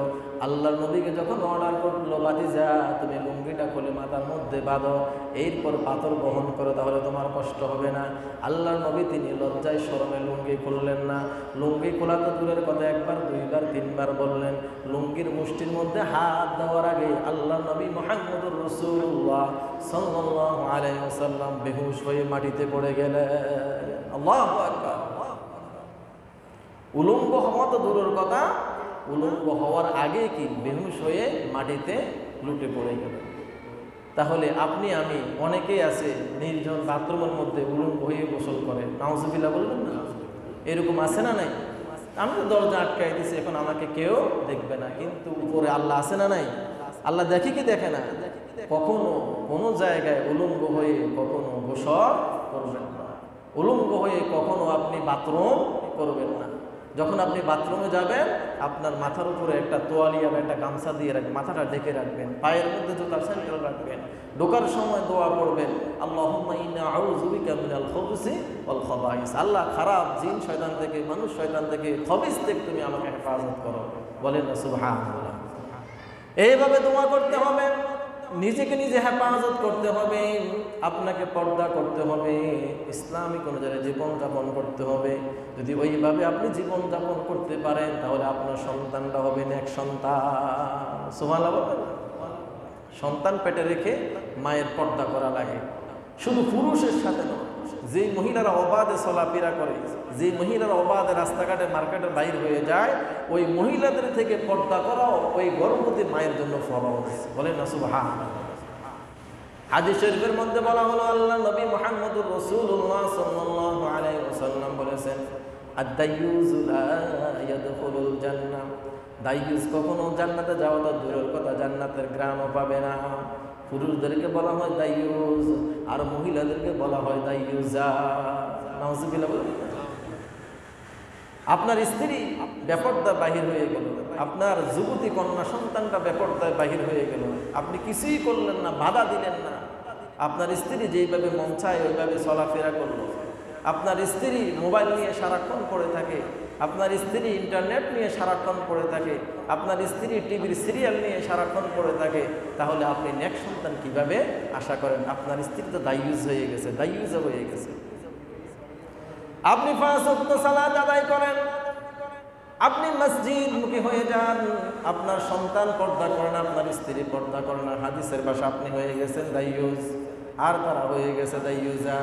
আল্লাহর নবীকে যখন অর্ডার করলো, ভাতিজা তুমি লুঙ্গিটা খুলে মাথার মধ্যে বাঁধো, এরপর পাথর বহন করো, তাহলে তোমার কষ্ট হবে না। আল্লাহর নবী তিনি লজ্জায় শরমে লুঙ্গি খুললেন না। লুঙ্গি খোলা তো দূরের কথা, একবার দুইবার তিনবার বললেন। লুঙ্গির মুষ্টির মধ্যে হাত দেওয়ার আগে আল্লাহর নবী মুহাম্মদুর রাসূলুল্লাহ সাল্লাল্লাহু আলাইহি ওয়াসাল্লাম বেহুশ হয়ে মাটিতে পড়ে গেলেন। আল্লাহু আকবার। উলঙ্গ হওয়া তো দূরের কথা, উলঙ্গ হওয়ার আগে কি বেহুশ হয়ে মাটিতে লুটে পড়ে গেল। তাহলে আপনি আমি অনেকেই আছে নির্জন বাথরুমের মধ্যে উলঙ্গ হয়ে গোসল করে, নাউজুবিল্লাহ বলবেন না, এরকম আছে না নাই? আমি তো দরজা আটকাই দিছি, এখন আমাকে কেউ দেখবে না, কিন্তু উপরে আল্লাহ আছে না নাই? আল্লাহ দেখে কি দেখে না? কখনো কোনো জায়গায় উলঙ্গ হয়ে কখনো গোসল করবেন না, উলঙ্গ হয়ে কখনো আপনি বাথরুম করবেন না। যখন আপনি বাথরুমে যাবেন, আপনার মাথার উপরে একটা তোয়ালিয়া বা একটা গামছা দিয়ে রাখবেন, মাথাটা ঢেকে রাখবেন, পায়ের মধ্যে জুতার স্যান্ডেল রাখবেন, ঢোকার সময় দোয়া করবেন, আল্লাহুম্মা ইন্না আউযু বিকা মিনাল খুবুসি ওয়াল খাবাইস। আল্লাহ খারাপ জিন শয়তান থেকে, মানুষ শয়তান থেকে, খবিস থেকে তুমি আমাকে হেফাজত করো। বলেন না সুবহানাল্লাহ। এইভাবে দোয়া করতে হবে, নিজেকে নিজে হেফাজত করতে হবে, আপনাকে পর্দা করতে হবে, ইসলামিক অনুযায়ী জীবনযাপন করতে হবে। যদি ওইভাবে আপনি জীবনযাপন করতে পারেন, তাহলে আপনার সন্তানটা হবে নেক সন্তান। সুবহানাল্লাহ। সন্তান পেটে রেখে মায়ের পর্দা করা লাগে, শুধু পুরুষের সাথে নয়। যে মহিলারা অবাধে চলাফেরা করে, যে মহিলারা অবাধে রাস্তাঘাটে মার্কেটে বাইর হয়ে যায়, ওই মহিলাদের থেকে পর্দা করাও ওই গর্ভবতী মায়ের জন্য ফরজ। বলেন না সুবহানাল্লাহ। হাদিস শরীফের মধ্যে বলা হলো, আল্লাহ নবী মুহাম্মদুর রাসূলুল্লাহ সাল্লাল্লাহু আলাইহি ওয়াসাল্লাম বলেছেন, আদ-দায়্যুযু লা ইয়াদখুলুল জান্নাহ। দায়্যুস কখনো জান্নাতে যাওয়া তো দূরের কথা, জান্নাতের গ্রামও পাবে না। পুরুষদেরকে বলা হয় দায়্যুস, আর মহিলাদেরকে বলা হয় দায়্যুজা। নাউজুবিল্লাহ। আপনার স্ত্রী বেপরদায় বাহির হয়ে গেল, আপনার যুবতী কন্যা সন্তানটা বেপরদায় বাহির হয়ে গেল, আপনি কিছুই করলেন না, বাধা দিলেন না। আপনার স্ত্রী যেইভাবে মন চায় ওইভাবে চলাফেরা করলো, আপনার স্ত্রী মোবাইল নিয়ে সারাক্ষণ পড়ে থাকে, আপনার স্ত্রী ইন্টারনেট নিয়ে সারাক্ষণ পড়ে থাকে, আপনার স্ত্রী টিভির সিরিয়াল নিয়ে সারাক্ষণ পড়ে থাকে, তাহলে আপনি নেক সন্তান কিভাবে আশা করেন? আপনার স্ত্রী তো দায়ুজ হয়ে গেছে, দায়ুজা হয়ে গেছে। আপনি 5 ওয়াক্ত সালাত আদায় করেন, আপনি মসজিদ মুখী হয়ে যান, আপনার সন্তান পর্দা করে না, আপনার স্ত্রী পর্দা করে না, হাদিসের ভাষা আপনি হয়ে গেছেন দায়ুজ, আর তারা হয়ে গেছে দায়ুজা।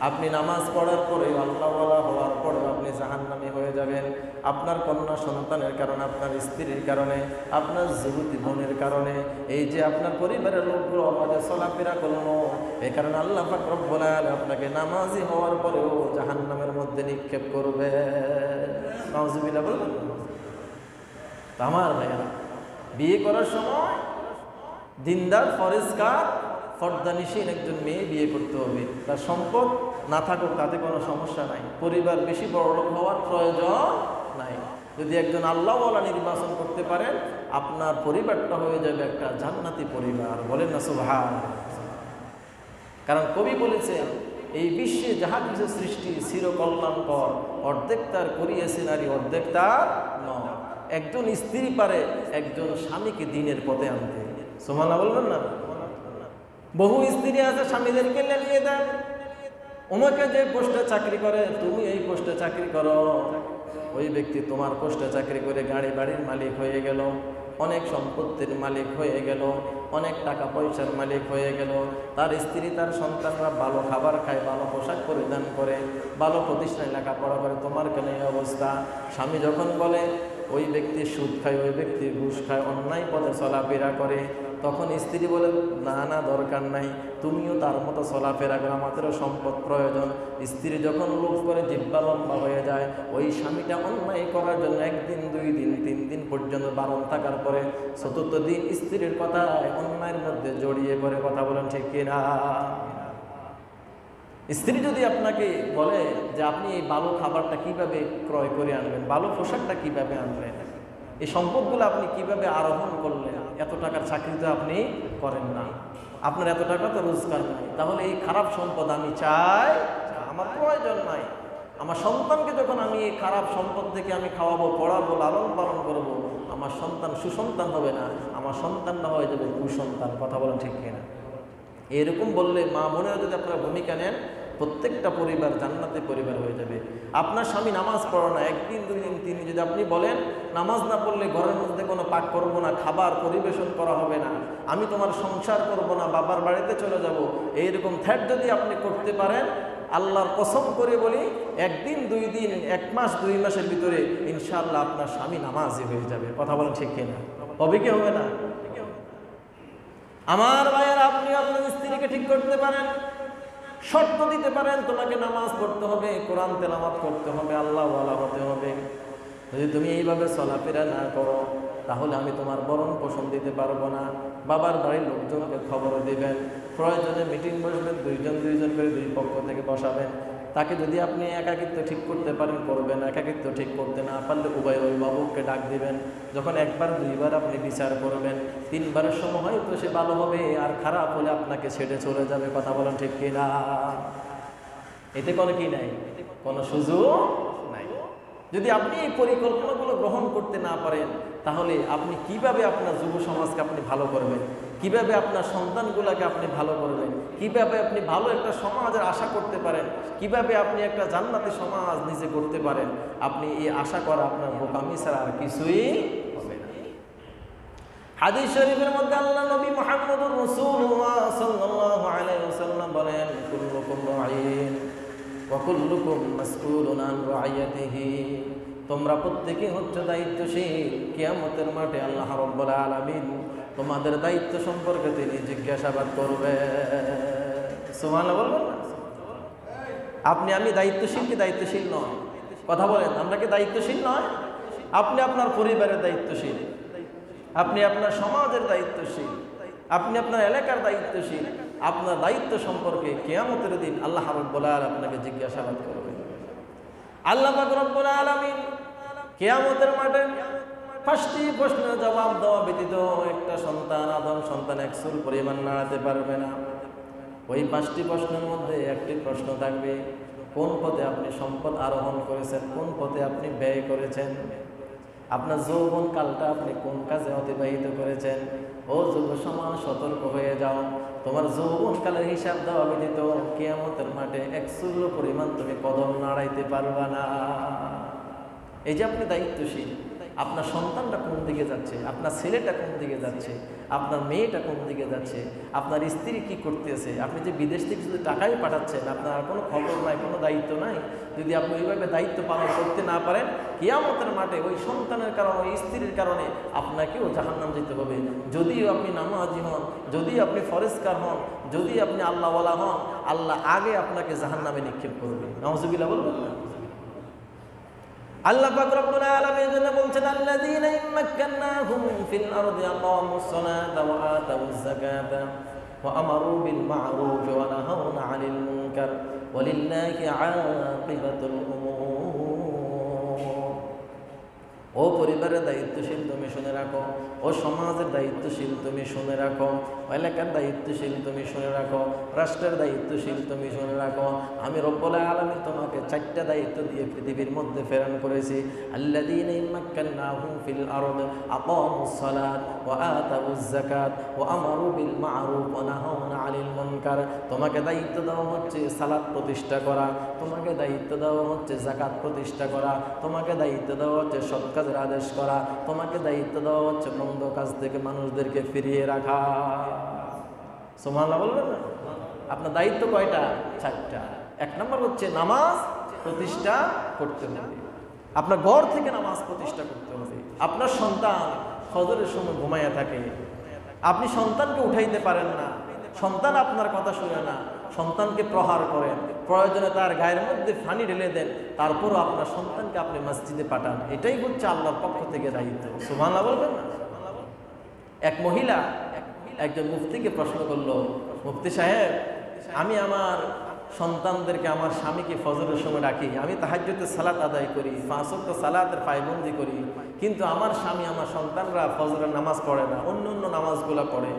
আপনি নামাজ পড়ার পরে, আল্লাহওয়ালা হওয়ার পরে আপনি জাহান্নামী হয়ে যাবেন। আপনার কন্যা সন্তানের কারণে, আপনার স্ত্রীর কারণে, আপনার যুবতী বোনের কারণে, এই যে আপনার পরিবারের লোকগুলো আমাদের চলাফেরা করলো, এই কারণে আল্লাহ পাক রব্বুল আলামিন আপনাকে নামাজি হওয়ার পরেও জাহান্নামের মধ্যে নিক্ষেপ করবে। নাউজুবিল্লাহ বলবেন। আমার ভাইয়া, বিয়ে করার সময় দিনদার ফরেজগার পর্দানিশীন একজন মেয়ে বিয়ে করতে হবে। তার সম্পদ না থাকুক তাতে কোনো সমস্যা নাই, পরিবার বেশি বড়লোক হওয়ার প্রয়োজন নাই। যদি একজন আল্লাহওয়ালা নির্বাচন করতে পারেন, আপনার পরিবারটা হয়ে যাবে একটা জান্নাতি পরিবার। বলেন না সুবহানাল্লাহ। কারণ কবি বলেছেন, এই বিশ্বে যাহা কিছু সৃষ্টি চিরকল্যাণকর, অর্ধেক তার করিয়েছে নারী, অর্ধেক তার নয়। একজন স্ত্রী পারে একজন স্বামীকে দ্বীনের পথে আনতে। সুবহানাল্লাহ বলবেন না? বহু স্ত্রী আছে স্বামীদেরকে লেলিয়ে দেয়, ওমাকে যে পোস্টে চাকরি করে তুমি এই পোস্টে চাকরি করো, ওই ব্যক্তি তোমার পোস্টে চাকরি করে গাড়ি বাড়ির মালিক হয়ে গেল, অনেক সম্পত্তির মালিক হয়ে গেল, অনেক টাকা পয়সার মালিক হয়ে গেল, তার স্ত্রী তার সন্তানরা ভালো খাবার খায়, ভালো পোশাক পরিধান করে, ভালো প্রতিষ্ঠানে লেখাপড়া করে, তোমার কেন এই অবস্থা? স্বামী যখন বলে ওই ব্যক্তি সুদ খায়, ওই ব্যক্তি ঘুষ খায়, অন্যায় পথে চলাফেরা করে, তখন স্ত্রী বলে না না দরকার নাই, তুমিও তার মতো চলাফেরা করো, আমাদেরও সম্পদ প্রয়োজন। স্ত্রী যখন লোভ করে জিহ্বা লম্বা হয়ে যায়, ওই স্বামীটা অন্যায় করার জন্য 1 দিন 2 দিন 3 দিন পর্যন্ত বারণ থাকার পরে 4th দিন স্ত্রীর কথায় অন্যায়ের মধ্যে জড়িয়ে পড়ে। কথা বলেন ঠিক কিনা? স্ত্রী যদি আপনাকে বলে যে আপনি এই ভালো খাবারটা কিভাবে ক্রয় করে আনবেন, ভালো পোশাকটা কিভাবে আনবেন, এই সম্পদগুলো আপনি কিভাবে আরোহণ করলেন, এত টাকার চাকরি তো আপনি করেন না, আপনার এত টাকা তো রোজগার নাই, তাহলে এই খারাপ সম্পদ আমি চাই, আমার প্রয়োজন নাই। আমার সন্তানকে যখন আমি এই খারাপ সম্পদ থেকে আমি খাওয়াবো, পড়াবো, লালন পালন করবো, আমার সন্তান সুসন্তান হবে না, আমার সন্তানটা হয়ে যাবে কুসন্তান। কথা বলেন ঠিক কিনা? এরকম বললে মা বোনেরা যদি আপনারা ভূমিকা নেন, প্রত্যেকটা পরিবার জান্নাতে পরিবার হয়ে যাবে। আপনার স্বামী নামাজ পড়ে না, 1 দিন 2 দিন 3 দিন যদি আপনি বলেন নামাজ না পড়লে ঘরের মধ্যে কোনো পাক করবো না, খাবার পরিবেশন করা হবে না, আমি তোমার সংসার করবো না, বাবার বাড়িতে চলে যাব, এইরকম থ্রেট যদি আপনি করতে পারেন, আল্লাহর কসম করে বলি 1 দিন 2 দিন 1 মাস 2 মাসের ভিতরে ইনশাআল্লাহ আপনার স্বামী নামাজি হয়ে যাবে। কথা বলেন ঠিক কিনা? হবে কি হবে না? আমার ভাইয়ের, আপনি আপনার স্ত্রীকে ঠিক করতে পারেন, শর্ত দিতে পারেন তোমাকে নামাজ পড়তে হবে, কোরআন তেলাওয়াত করতে হবে, আল্লাহ ওয়ালা হতে হবে। যদি তুমি এইভাবে চলাফেরা না করো তাহলে আমি তোমার বরণ পোষণ দিতে পারবো না। বাবার বাড়ির লোকজনকে খবর দিবেন, প্রয়োজনে মিটিং বসবেন, 2 জন করে 2 পক্ষ থেকে বসাবেন। তাকে যদি আপনি একাকিত্ব ঠিক করতে পারেন করবেন, একাকিত্ব ঠিক করতে না পারলে উভয় অভিভাবককে ডাক দিবেন। যখন 1 বার 2 বার আপনি বিচার করবেন, 3 বারের সময় হয়তো সে ভালো হবে, আর খারাপ হলে আপনাকে ছেড়ে চলে যাবে। কথা বলেন ঠিক কিনা? এতে কোনো কি নাই, কোনো সুযোগ নাই। যদি আপনি এই পরিকল্পনাগুলো গ্রহণ করতে না পারেন তাহলে আপনি কিভাবে আপনার যুব সমাজকে আপনি ভালো করবেন, কিভাবে আপনার সন্তানগুলোকে আপনি ভালো করবেন, কিভাবে আপনি ভালো একটা সমাজের আশা করতে পারেন, কিভাবে আপনি একটা জান্নাতি সমাজ নিজে করতে পারেন, আপনি এই আশা করা আপনার বোকামি ছাড়া আর কিছুই হবে না। হাদিস শরীফের মধ্যে আল্লাহ নবী মুহাম্মদুর রাসূলুল্লাহ সাল্লাল্লাহু আলাইহি ওয়াসাল্লাম বলেন, কুল্লুকুম রাঈন ওয়া কুল্লুকুম মাসউলুন আন রাইয়াতিহি, তোমরা প্রত্যেকে হচ্ছে দায়িত্বশীল, কিয়ামতের মাঠে আল্লাহ রাব্বুল আলামিন তোমাদের দায়িত্ব সম্পর্কে তিনি জিজ্ঞাসাবাদ করবে। সুবহানাল্লাহ বলবেন না? আপনি আমি দায়িত্বশীল কি দায়িত্বশীল নয়? কথা বলেন, আমরা কি দায়িত্বশীল নয়? আপনি আপনার পরিবারের দায়িত্বশীল, আপনি আপনার সমাজের দায়িত্বশীল, আপনি আপনার এলাকার দায়িত্বশীল। আপনার দায়িত্ব সম্পর্কে কিয়ামতের দিন আল্লাহ রাব্বুল আলামিন আপনাকে জিজ্ঞাসাবাদ করবেন। আল্লাহ পাক রব্বুল আলামিন কিয়ামতের মাঠে 5টি প্রশ্নের জবাব দেওয়া ব্যতীত একটা সন্তান, আদম সন্তান 1 চুল পরিমাণ নাড়াতে পারবে না। ওই 5টি প্রশ্নের মধ্যে একটি প্রশ্ন থাকবে, কোন পথে আপনি সম্পদ আরোহণ করেছেন, কোন পথে আপনি ব্যয় করেছেন, আপনার যৌবন কালটা আপনি কোন কাজে অতিবাহিত করেছেন। ও যুব সমাজ, সতর্ক হয়ে যাও, তোমার যৌবন কালের হিসাব দেওয়া ব্যতীত কিয়ামতের মাঠে 1 চুল পরিমাণ তুমি কদম নাড়াইতে পারবা না। এই যে আপনি দায়িত্বশীল, আপনার সন্তানটা কোন দিকে যাচ্ছে, আপনার ছেলেটা কোন দিকে যাচ্ছে, আপনার মেয়েটা কোন দিকে যাচ্ছে, আপনার স্ত্রী কি করতেছে, আপনি যে বিদেশ থেকে শুধু টাকাই পাঠাচ্ছেন, আপনার আর কোনো খবর নাই, কোনো দায়িত্ব নাই। যদি আপনি ওইভাবে দায়িত্ব পালন করতে না পারেন, কিয়ামতের মাঠে ওই সন্তানের কারণে, ওই স্ত্রীর কারণে আপনাকেও জাহান্নাম যেতে হবে। যদিও আপনি নামাজি হন, যদি আপনি ফরেজগার হন, যদি আপনি আল্লাহওয়ালা হন, আল্লাহ আগে আপনাকে জাহান্নামে নিক্ষেপ করবে। নাউজুবিল্লাহ বলবেন না? আল্লাহ পাক রব্বুল আলামিন জন্য বলছেন, আল্লাযীনা ইম্মাক্কান্নাহুম ফিল আরদি আকামুস সালাতা ওয়া আতাউয যাকাতা ওয়া আমারু বিল মা'রুফ ওয়া নাহাউনা 'আনিল মুনকার ওয়া লিল্লাহি 'আকিবাতুল উমুর। ও পরিবারের দায়িত্বশীল তুমি শুনে রাখো, ও সমাজের দায়িত্বশীল তুমি শুনে রাখো, এলাকার দায়িত্বশীল তুমি শুনে রাখো, রাষ্ট্রের দায়িত্বশীল তুমি শুনে রাখো। আমি রব্বুল আলামিন তোমাকে 4টা দায়িত্ব দিয়ে পৃথিবীর মধ্যে প্রেরণ করেছি। আল্লাযীনা ইম্মাক্কান্নাহুম ফিল আরদি আকামুস সালাত ওয়া আতাউজ যাকাত ওয়া আমারু বিল মা'রুফ ওয়া নাহাউনা আনিল মুনকার। তোমাকে দায়িত্ব দেওয়া হচ্ছে সালাত প্রতিষ্ঠা করা, তোমাকে দায়িত্ব দেওয়া হচ্ছে যাকাত প্রতিষ্ঠা করা, তোমাকে দায়িত্ব দেওয়া হচ্ছে সৎ কাজের আদেশ করা, তোমাকে দায়িত্ব দেওয়া হচ্ছে মন্দ কাজ থেকে মানুষদেরকে ফিরিয়ে রাখা। সুবহানাল্লাহ বলবেন না? আপনার দায়িত্ব কয়টা? 4টা। 1 নম্বর হচ্ছে নামাজ প্রতিষ্ঠা করতে হবে। আপনার ঘর থেকে নামাজ প্রতিষ্ঠা করতে হবে। আপনার সন্তান ফজরের সময় ঘুমাইয়া থাকে, আপনি সন্তানকে উঠাইতে পারেন না, সন্তান আপনার কথা শুনে না, সন্তানকে প্রহার করেন, প্রয়োজনে তার গায়ের মধ্যে পানি ঢেলে দেন, তারপরও আপনার সন্তানকে আপনি মসজিদে পাঠান। এটাই হচ্ছে আল্লাহর পক্ষ থেকে দায়িত্ব। সুবহানাল্লাহ বলবেন না? এক মহিলা একজন মুফতিকে প্রশ্ন করলো, মুফতি সাহেব, আমি আমার সন্তানদেরকে, আমার স্বামীকে ফজরের সময় ডাকি, আমি তাহাজ্জুদের সালাত আদায় করি, 5 ওয়াক্ত সালাতের পায়বন্দি করি, কিন্তু আমার স্বামী, আমার সন্তানরা ফজরের নামাজ পড়ে না, অন্য অন্য নামাজগুলো পড়ে।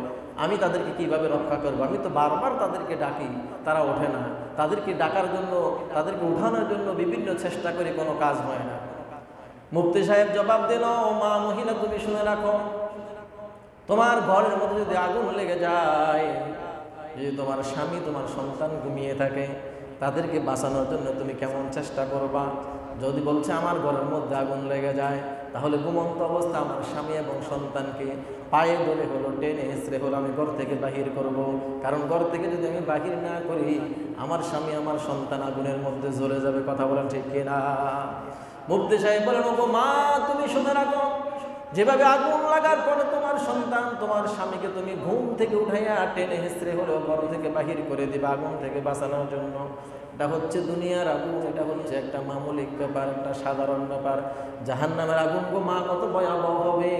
আমি তাদেরকে কিভাবে রক্ষা করব? আমি তো বারবার তাদেরকে ডাকি, তারা ওঠে না। তাদেরকে ডাকার জন্য, তাদেরকে উঠানোর জন্য বিভিন্ন চেষ্টা করি, কোনো কাজ হয় না। মুফতি সাহেব জবাব দিল, ও মা মহিলা, তুমি শুনে রাখো, তোমার ঘরের মধ্যে যদি আগুন লেগে যায়, যদি তোমার স্বামী, তোমার সন্তান ঘুমিয়ে থাকে, তাদেরকে বাঁচানোর জন্য তুমি কেমন চেষ্টা করবা? যদি বলছে আমার ঘরের মধ্যে আগুন লেগে যায়, তাহলে ঘুমন্ত অবস্থা আমার স্বামী এবং সন্তানকে পায়ে ধরে হলো, টেনে হেঁচড়ে হলো আমি ঘর থেকে বাহির করব। কারণ ঘর থেকে যদি আমি বাহির না করি, আমার স্বামী, আমার সন্তান আগুনের মধ্যে জ্বলে যাবে। কথা বলেন ঠিক কিনা? মুফতি সাহেব বলেন, ওগো মা, তুমি শুনে রাখো, যেভাবে আগুন লাগার পরে তোমার সন্তান, তোমার স্বামীকে তুমি ঘুম থেকে উঠাইয়া টেনে হেঁচড়ে হলেও ঘর থেকে বাহির করে দিবে আগুন থেকে বাঁচানোর জন্য। এটা হচ্ছে দুনিয়ার আগুন, এটা হচ্ছে একটা মামুলিক ব্যাপার, একটা সাধারণ ব্যাপার। জাহান্নামের আগুন গো মা, কত ভয়াবহ হবে!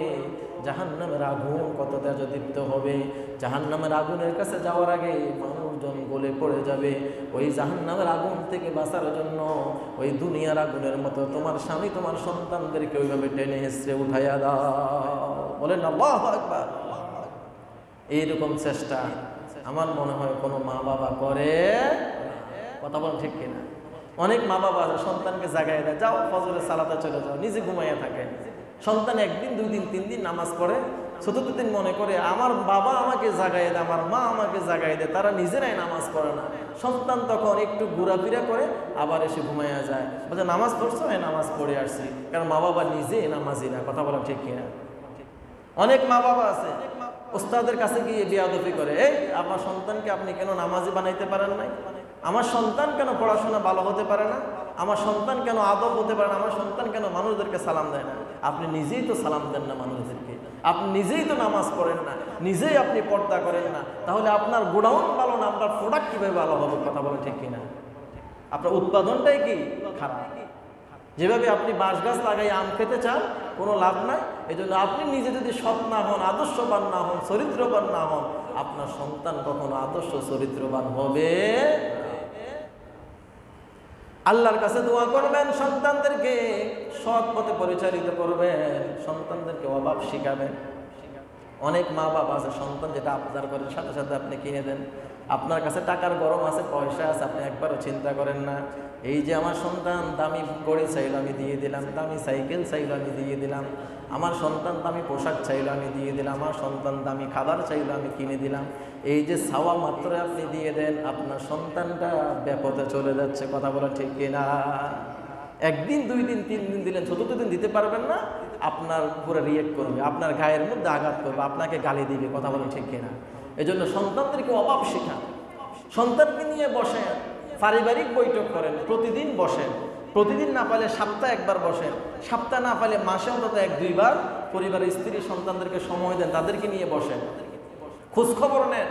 জাহান্নামের আগুন কত তেজদীপ্ত হবে! জাহান্নামের আগুনের কাছে যাওয়ার আগে মানুষজন গলে পড়ে যাবে। ওই জাহান্নামের আগুন থেকে বাঁচার জন্য ওই দুনিয়ার আগুনের মতো তোমার স্বামী, তোমার সন্তানদেরকে ওইভাবে টেনে হেঁচড়ে উঠাইয়া দাও। বলেন আল্লাহু আকবার। এইরকম চেষ্টা আমার মনে হয় কোনো মা বাবা করে। কথা বলেন ঠিক কিনা? অনেক মা বাবা সন্তানকে জাগায় দেয়, যাও ফজরের সালাতে চলে যাও, নিজে ঘুমাইয়া থাকে। সন্তান 1 দিন 2 দিন 3 দিন নামাজ পড়ে, 4th দিন মনে করে আমার বাবা আমাকে জাগায় দেয়, আমার মা আমাকে জাগায় দেয়, তারা নিজেরাই নামাজ পড়ে না। সন্তান তখন একটু ঘোরাফেরা করে আবার এসে ঘুমাইয়া যায়, বলছে নামাজ পড়ছো? হ্যাঁ নামাজ পড়ে আসছি। কারণ মা বাবা নিজে নামাজি না। কথা বলা ঠিক কিনা? অনেক মা বাবা আছে ওস্তাদের কাছে গিয়ে বেয়াদবি করে, এই আমার সন্তানকে আপনি কেন নামাজি বানাইতে পারেন নাই? আমার সন্তান কেন পড়াশোনা ভালো হতে পারে না? আমার সন্তান কেন আদব হতে পারে না? আমার সন্তান কেন মানুষদেরকে সালাম দেয় না? আপনি নিজেই তো সালাম দেন না মানুষদেরকে, আপনি নিজেই তো নামাজ পড়েন না, নিজেই আপনি পর্দা করেন না, তাহলে আপনার গোডাউন ভালো না, আপনার প্রোডাক্ট কীভাবে ভালো হবে? কথা বলে ঠিক কিনা? আপনার উৎপাদনটাই কি খারাপ। যেভাবে আপনি বাঁশ গাছ লাগাই আম খেতে চান, কোনো লাভ নাই। এই জন্য আপনি নিজে যদি সৎ না হন, আদর্শবান না হন, চরিত্রবান না হন, আপনার সন্তান কখনো আদর্শ চরিত্রবান হবে। আল্লাহর কাছে দোয়া করবেন, সন্তানদেরকে সৎ পথে পরিচালিত করবেন, সন্তানদেরকে অভাব শিখাবেন। অনেক মা বাবা আছে সন্তান যেটা আবদার করেন সাথে সাথে আপনি কিনে দেন। আপনার কাছে টাকার গরম আছে, পয়সা আছে, আপনি একবারও চিন্তা করেন না। এই যে আমার সন্তান দামি ঘড়ি চাইল আমি দিয়ে দিলাম, দামি সাইকেল চাইল আমি দিয়ে দিলাম, আমার সন্তান দামি পোশাক চাইল আমি দিয়ে দিলাম, আমার সন্তান দামি খাবার চাইল আমি কিনে দিলাম। এই যে চাওয়া মাত্র আপনি দিয়ে দেন, আপনার সন্তানটা বিপদে চলে যাচ্ছে। কথা বলা ঠিক কিনা? 1 দিন 2 দিন 3 দিন দিলেন, 4th দিন দিতে পারবেন না, আপনার উপরে রিয়েক্ট করবে, আপনার গায়ের মধ্যে আঘাত করবে, আপনাকে গালি দিবে। কথা বলেন ঠিক কিনা? এই জন্য সন্তানদেরকে অভাব শেখান, সন্তানকে নিয়ে বসেন, পারিবারিক বৈঠক করেন, প্রতিদিন বসেন, প্রতিদিন না পারলে সপ্তাহে 1 বার বসেন, সপ্তাহে না পারলে মাসে অন্তত 1-2 বার পরিবারের স্ত্রী সন্তানদেরকে সময় দেন, তাদেরকে নিয়ে বসেন, খোঁজখবর নেন।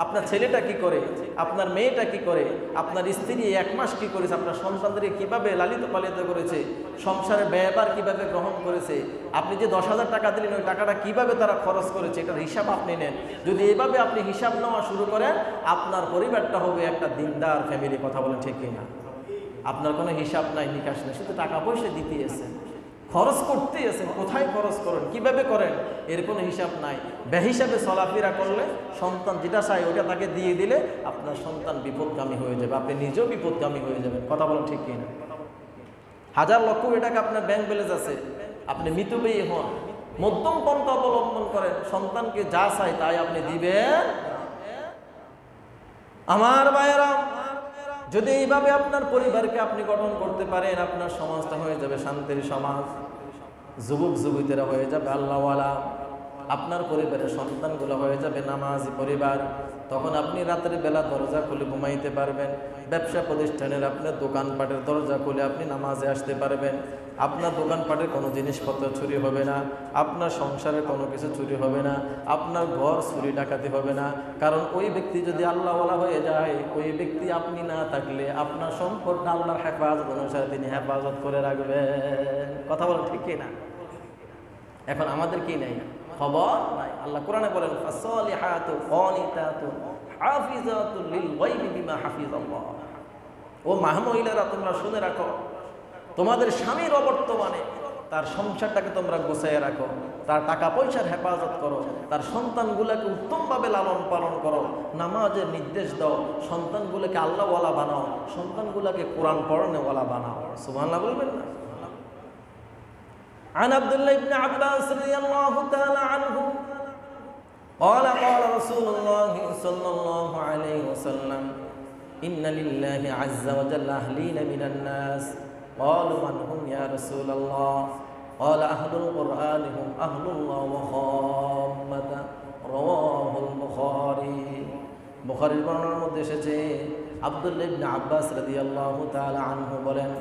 আপনার ছেলেটা কি করে, আপনার মেয়েটা কি করে, আপনার স্ত্রী 1 মাস কি করেছে, আপনার সন্তানদেরকে কিভাবে লালিত পালিত করেছে, সংসারে ব্যয়বার কিভাবে গ্রহণ করেছে, আপনি যে 10,000 টাকা দিলেন ওই টাকাটা কিভাবে তারা খরচ করেছে, এটার হিসাব আপনি নেন। যদি এইভাবে আপনি হিসাব নেওয়া শুরু করেন, আপনার পরিবারটা হবে একটা দিনদার ফ্যামিলি। কথা বলেন ঠিক কিনা? আপনার কোনো হিসাব নাই, নিকাশ নেই, শুধু টাকা পয়সা দিতে এসেছেন। খরচ করতেই আছেন, কোথায় খরচ করেন, কিভাবে করেন, এর কোনো হিসাব নাই। বেহিসাবে চলাফেরা করলে সন্তান যেটা চায় ওটা তাকে দিয়ে দিলে আপনার সন্তান বিপদগামী হয়ে যাবে, আপনি নিজেও বিপদগামী হয়ে যাবেন। কথা বলেন ঠিক কিনা? হাজার লক্ষ টাকা আপনার ব্যাংক ব্যালেন্স আছে, আপনি মিতব্যয়ী হন, মধ্যম পন্থা অবলম্বন করেন, সন্তানকে যা চাই তাই আপনি দিবেন। আমার ভাইয়েরা, যদি এইভাবে আপনার পরিবারকে আপনি গঠন করতে পারেন, আপনার সমাজটা হয়ে যাবে শান্তির সমাজ, যুবক যুবতীরা হয়ে যাবে আল্লাহওয়ালা, আপনার পরিবারের সন্তানগুলো হয়ে যাবে নামাজি পরিবার। তখন আপনি রাতের বেলা দরজা খুলে ঘুমাইতে পারবেন, ব্যবসা প্রতিষ্ঠানের আপনার দোকানপাটের দরজা খুলে আপনি নামাজে আসতে পারবেন, আপনার দোকানপাটের কোনো জিনিসপত্র চুরি হবে না, আপনার সংসারে কোনো কিছু চুরি হবে না, আপনার ঘর চুরি ডাকাতি হবে না। কারণ ওই ব্যক্তি যদি আল্লাহওয়ালা হয়ে যায়, ওই ব্যক্তি আপনি না থাকলে আপনার সম্পদটা আল্লাহর হেফাজত অনুসারে তিনি হেফাজত করে রাখবেন। কথা বলেন ঠিক কিনা? এখন আমাদের কি নাই, খবর নাই। আল্লাহ কোরআনে বলেন ফাসলিহাতু কানিতাতু হাফিজাতুল লিল গায়বি বিমা হাফিজাল্লাহ। ও মহিলারা, তোমরা শুনে রাখো, তোমাদের স্বামীর অবর্তমানে তার সংসারটাকে তোমরা গোছায় রাখো, তার টাকা পয়সার হেফাজত করো, তার সন্তানগুলোকে উত্তমভাবে লালন পালন করো, নামাজের নির্দেশ দাও, সন্তানগুলোকে আল্লাহওয়ালা বানাও, সন্তানগুলোকে কোরআন পড়ানোওয়ালা বানাও। সুবহানাল্লাহ বলবেন না? عن عبد الله بن عباس رضي الله تعالى عنه قال قال رسول الله صلى الله عليه وسلم إن لله عز وجل أهلين من الناس قالوا من هم يا رسول الله قال أهل القرآن هم أهل الله وخامته رواه البخاري বুখারীর বর্ণনার মধ্যে এসেছে আব্দুল্লাহ ইবনে আব্বাস রাদিয়াল্লাহু তাআলা আনহু বলেন,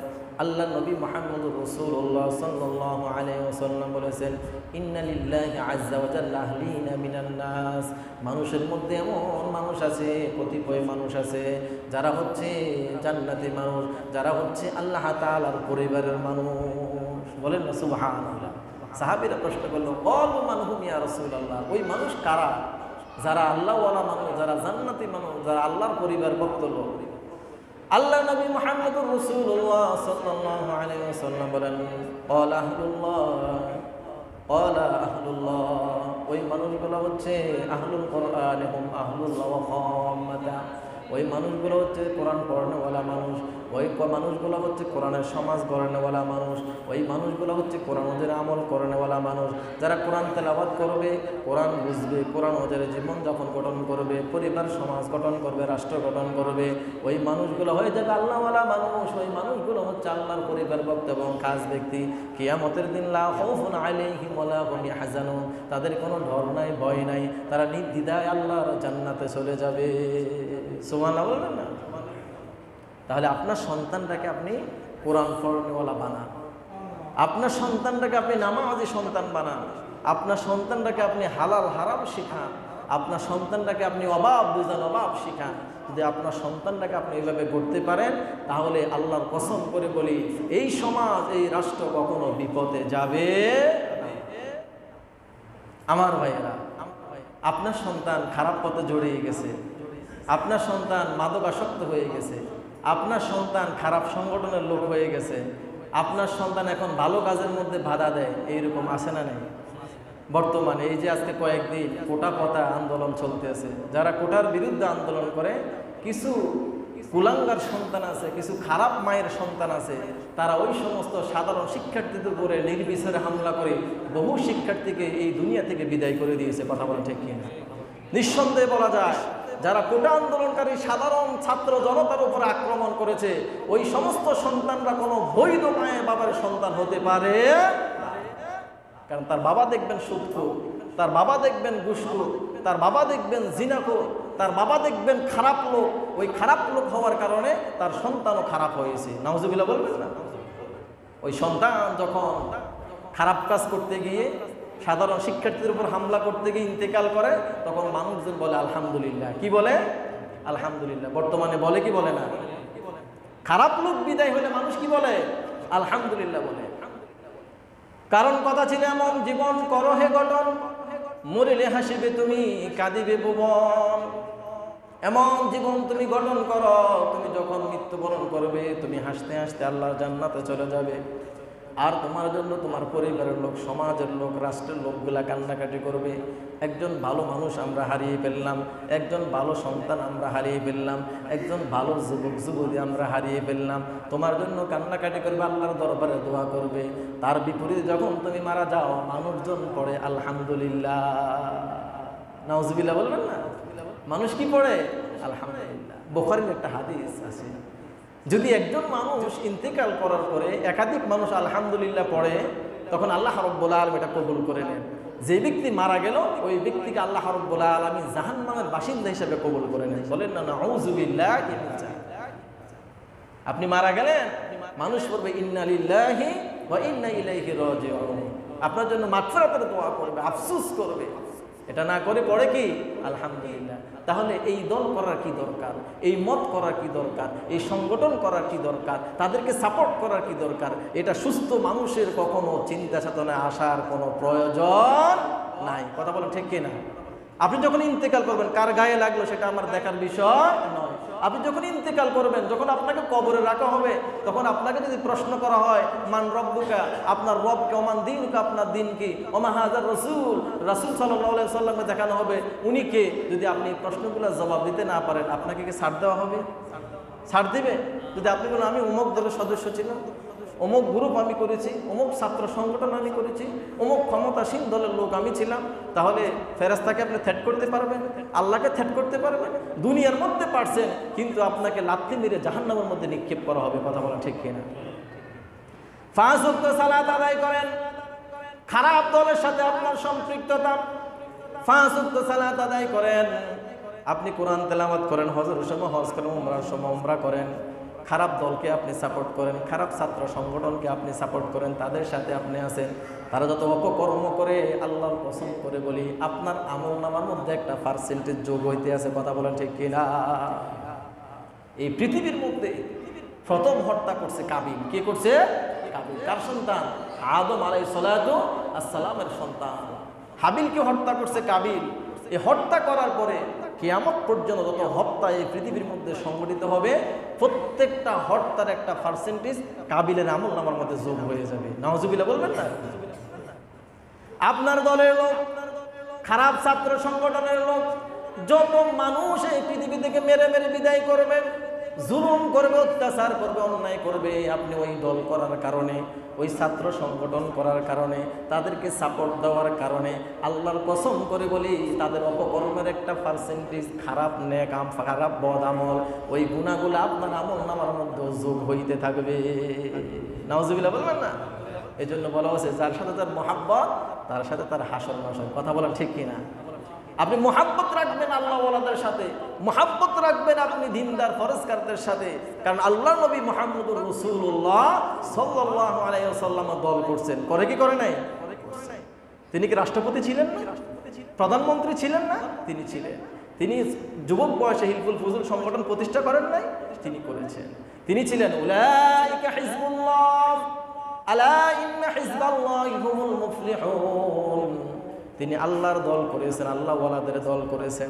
আল্লাহ নবী মুহাম্মদুর রাসূলুল্লাহ সাল্লাল্লাহু আলাইহি ওয়াসাল্লাম বলেছেন, ইন্না লিল্লাহি আযজা ওয়া জাল্লা আহলিনা মিনান নাস, মানুষের মধ্যে এমন মানুষ আছে, কতিপয় মানুষ আছে যারা হচ্ছে জান্নাতি মানুষ, যারা হচ্ছে আল্লাহ তাআলার পরিবারের মানুষ। বলেন না সুবহানাল্লাহ। সাহাবীরা প্রশ্ন করলো, ক্বালু মান হুম ইয়া রাসূলুল্লাহ, ওই মানুষ কারা? যারা আল্লাহওয়ালা মানুষ, যারা জান্নাতি মানুষ, যারা আল্লাহর পরিবারভুক্ত লোক। আল্লাহ নবী মুহাম্মদুর রাসূলুল্লাহ সাল্লাল্লাহু আলাইহি ওয়াসাল্লাম বলেন, ক্বালা আহলুল্লাহ, ওই মানুষগুলো হচ্ছে আহলুল কোরআন হুম আহলুল্লাহ ওয়া খাম্মাতা, ওই মানুষগুলো হচ্ছে কোরআন পড়ানোওয়ালা মানুষ, ওই মানুষগুলো হচ্ছে কোরআনের সমাজ গড়ানোওয়ালা মানুষ, ওই মানুষগুলো হচ্ছে কোরআন ওদের আমল করানোওয়ালা মানুষ, যারা কোরআন তেলাওয়াত করবে, কোরআন বুঝবে, কোরআন ওদের জীবনযাপন গঠন করবে, পরিবার সমাজ গঠন করবে, রাষ্ট্র গঠন করবে, ওই মানুষগুলো হয়ে যাবে আল্লাহওয়ালা মানুষ। ওই মানুষগুলো হচ্ছে আল্লাহর পরিবারভুক্ত এবং খাস ব্যক্তি। কিয়ামতের দিন লা খাউফুন আলাইহিম ওয়া লা হুম ইয়াহজানুন, তাদের কোনো ডর নাই, ভয় নাই, তারা নির্দ্বিধায় আল্লাহর জান্নাতে চলে যাবে। সুবহানাল্লাহ বলবেন না? তাহলে আপনার সন্তানটাকে আপনি কোরআন পড়ানোওয়ালা বানান, আপনার সন্তানটাকে আপনি নামাজি সন্তান বানান, আপনার সন্তানটাকে আপনি হালাল হারাম শিখান, আপনার সন্তানটাকে আপনি অভাব বুঝান, অভাব শিখান। যদি আপনার সন্তানটাকে আপনি এইভাবে করতে পারেন, তাহলে আল্লাহর কসম করে বলি, এই সমাজ, এই রাষ্ট্র কখনো বিপদে যাবে না। আমার ভাইয়েরা, আপনার সন্তান খারাপ পথে জড়িয়ে গেছে, আপনার সন্তান মাদকাসক্ত হয়ে গেছে, আপনার সন্তান খারাপ সংগঠনের লোক হয়ে গেছে, আপনার সন্তান এখন ভালো কাজের মধ্যে বাধা দেয়, এইরকম আছে না নেই? বর্তমানে এই যে আজকে কয়েকদিন কোটা কথা আন্দোলন চলতেছে, যারা কোটার বিরুদ্ধে আন্দোলন করে, কিছু কুলাঙ্গার সন্তান আছে, কিছু খারাপ মায়ের সন্তান আছে, তারা ওই সমস্ত সাধারণ শিক্ষার্থীদের উপরে নির্বিচারে হামলা করে বহু শিক্ষার্থীকে এই দুনিয়া থেকে বিদায় করে দিয়েছে। কথা বলেন ঠিক কিনা? নিঃসন্দেহে বলা যায়, যারা কোটা আন্দোলনকারী সাধারণ ছাত্র জনতার উপরে আক্রমণ করেছে, ওই সমস্ত সন্তানরা কোনো বৈধ মায়ের বাবার সন্তান হতে পারে। কারণ তার বাবা দেখবেন সুদখোর, তার বাবা দেখবেন ঘুষখোর, তার বাবা দেখবেন জিনাখোর, তার বাবা দেখবেন খারাপ লোক। ওই খারাপ লোক হওয়ার কারণে তার সন্তানও খারাপ হয়েছে। নাউজুবিল্লাহ বলবেন না? ওই সন্তান যখন খারাপ কাজ করতে গিয়ে, সাধারণ শিক্ষার্থীদের উপর হামলা করতে গিয়ে ইন্তেকাল করে, তখন মানুষজন বলে আলহামদুলিল্লাহ। কি বলে? আলহামদুলিল্লাহ। বর্তমানে বলে কি বলে না? খারাপ লোক বিদায় হলে মানুষ কি বলে? আলহামদুলিল্লাহ বলে। কারণ কথা ছিল এমন, জীবন করো হে গঠন, মরিলে হাসিবে তুমি, কাঁদিবে ভুবন। এমন জীবন তুমি গঠন করো, তুমি যখন মৃত্যুবরণ করবে, তুমি হাসতে হাসতে আল্লাহর জান্নাতে চলে যাবে। আর তোমার জন্য তোমার পরিবারের লোক, সমাজের লোক, রাষ্ট্রের লোকগুলা কান্নাকাটি করবে। একজন ভালো মানুষ আমরা হারিয়ে ফেললাম, একজন ভালো সন্তান আমরা হারিয়ে ফেললাম, একজন ভালো যুবক যুবতী আমরা হারিয়ে ফেললাম। তোমার জন্য কান্নাকাটি করবে, আল্লাহর দরবারে দোয়া করবে। তার বিপরীতে যখন তুমি মারা যাও, মানুষজন পড়ে আলহামদুলিল্লাহ, নাউজুবিল্লাহ বলবেন না? মানুষ কি পড়ে? আলহামদুলিল্লাহ। বুখারীর একটা হাদিস আছে, যদি একজন মানুষ ইন্তেকাল করার পরে একাধিক মানুষ আলহামদুলিল্লাহ পড়ে, তখন আল্লাহ রাব্বুল আলামিন এটা কবুল করে নেন। যে ব্যক্তি মারা গেল, ওই ব্যক্তিকে আল্লাহ রাব্বুল আলামিন জাহান্নামের বাসিন্দা হিসেবে কবুল করে নেন। বলেন না নাউযুবিল্লাহি মিন যালিক। আপনি মারা গেলেন, মানুষ পড়বে ইন্না লিল্লাহি ওয়া ইন্না ইলাইহি রাজিউন। আপনার জন্য মাগফিরাতের দোয়া করবে, আফসোস করবে। এটা না করে পড়ে কি আলহামদুলিল্লাহ। তাহলে এই দল করার কি দরকার, এই মত করার কি দরকার, এই সংগঠন করার কি দরকার, তাদেরকে সাপোর্ট করার কি দরকার? এটা সুস্থ মানুষের কখনো চিন্তা চেতনায় আসার কোনো প্রয়োজন নাই। কথা বলেন ঠিক কিনা? আপনি যখন ইন্তেকাল করবেন, কার গায়ে লাগলো সেটা আমার দেখার বিষয় নয়। আপনি যখন ইন্তেকাল করবেন, যখন আপনাকে কবরে রাখা হবে, তখন আপনাকে যদি প্রশ্ন করা হয় মান রব্বুকা, আপনার রবকে, ওমান দীনুকা, আপনার দিন কি, ওমা হাযার রাসূল, রাসূল সাল্লাল্লাহু আলাইহি ওয়াসাল্লামকে দেখানো হবে উনি কে। যদি আপনি প্রশ্নগুলো জবাব দিতে না পারেন, আপনাকে কি ছাড় দেওয়া হবে? ছাড় দিবে? যদি আপনি বলেন আমি অমুক দলের সদস্য ছিলাম, অমুক গ্রুপ আমি করেছি, অমুক ছাত্র সংগঠন আমি করেছি, অমুক ক্ষমতাসীন দলের লোক আমি ছিলাম, তাহলে ফেরেশতাকে আপনি থ্রেট করতে পারবেন? আল্লাহকে থ্রেট করতে পারবেন? দুনিয়ার মধ্যে পারছেন, কিন্তু আপনাকে লাথি মেরে জাহান্নামের মধ্যে নিক্ষেপ করা হবে। কথা বলা ঠিক কিনা? 5 ওয়াক্ত সালাত আদায় করেন, খারাপ দলের সাথে আপনার সম্পৃক্ততা। 5 ওয়াক্ত সালাত আদায় করেন, আপনি কোরআন তেলাওয়াত করেন, হজের সময় হজ করেন, উমরার সময় উমরা করেন, খারাপ দলকে আপনি সাপোর্ট করেন, খারাপ ছাত্র সংগঠনকে আপনি সাপোর্ট করেন, তাদের সাথে আপনি আছেন, তারা যত অপকর্ম করে, আল্লাহর কসম করে বলি আপনার আমলনামার মধ্যে একটা পার্সেন্টেজ যোগ হইতে আছে। কথা বলেন ঠিক কিনা? এই পৃথিবীর মধ্যে প্রথম হত্যা করছে কাবিল। কে করছে? কাবিল। কার সন্তান? আদম আলাইহিস সালাতু আসসালামের সন্তান। হাবিলকে হত্যা করছে কাবিল। এই হত্যা করার পরে কিয়ামত পর্যন্ত যত হত্যা এই পৃথিবীর মধ্যে সংঘটিত হবে, প্রত্যেকটা হত্যার একটা পার্সেন্টেজ কাবিলের আমলনামার মধ্যে যোগ হয়ে যাবে। নাউজুবিল্লাহ বলবেন না? আপনার দলের লোক, খারাপ ছাত্র সংগঠনের লোক, যত মানুষ এই পৃথিবী থেকে মেরে মেরে বিদায় করবে, জুলুম করবে, অত্যাচার করবে, অন্যায় করবে, আপনি ওই দল করার কারণে, ওই ছাত্র সংগঠন করার কারণে, তাদেরকে সাপোর্ট দেওয়ার কারণে, আল্লাহর কসম করে বলি তাদের অপকর্মের একটা পার্সেন্টেজ, খারাপ নেক আম, খারাপ বদ আমল, ওই গুণাগুলো আপনার আমল নামার মধ্যে যোগ হইতে থাকবে। নাউজুবিল্লাহ বলবেন না? এই জন্য বলা হচ্ছে যার সাথে তার মহাব্বত, তার সাথে তার হাসর নাসর। কথা বলা ঠিক কিনা? আপনি মহাব্বত রাখবেন আল্লাহ ওয়ালাদের সাথে, মহাব্বত রাখবেন আপনি দিনদার ফরজকারদের সাথে, কারণ আল্লাহ নবী মুহাম্মদুর রাসূলুল্লাহ সাল্লাল্লাহু আলাইহি ওয়াসাল্লাম দল করছেন। করে কি করে নাই? তিনি কি রাষ্ট্রপতি ছিলেন না? প্রধানমন্ত্রী ছিলেন না? তিনি ছিলেন। তিনি যুবক বয়সে হিলফুল ফুজুল সংগঠন প্রতিষ্ঠা করেন নাই? তিনি করেছেন। তিনি ছিলেন উলাইকা হিজবুল্লাহ আলা ইন্না হিজবাল্লাহি হুমুল মুফলিহুন। তিনি আল্লাহর দল করেছেন, আল্লাহ ওয়ালাদের দল করেছেন।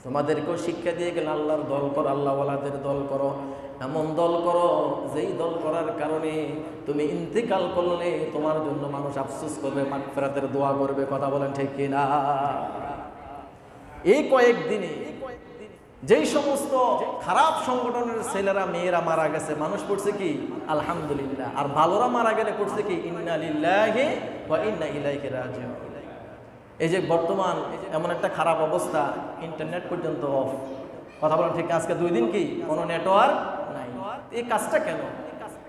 তোমাদেরকেও শিক্ষা দিয়ে গেলেন আল্লাহর দল করো, আল্লাহ ওয়ালাদের দল করো, এমন দল করো যেই দল করার কারণে তুমি ইন্তেকাল করলে তোমার জন্য মানুষ আফসোস করবে, মাগফিরাতের দোয়া করবে। কথা বলেন ঠিক কিনা? এই কয়েকদিনে যেই সমস্ত খারাপ সংগঠনের ছেলেরা মেয়েরা মারা গেছে, মানুষ পড়ছে কি আলহামদুলিল্লাহ, আর ভালোরা মারা গেলে পড়ছে কি ইন্না লিল্লাহি ওয়া ইন্না ইলাইহি রাজিউন। এই যে বর্তমান এমন একটা খারাপ অবস্থা, ইন্টারনেট পর্যন্ত অফ। কথা বলেন ঠিক? আজকে 2 দিন কি কোনো নেটওয়ার্ক নাই। এই কাজটা কেন?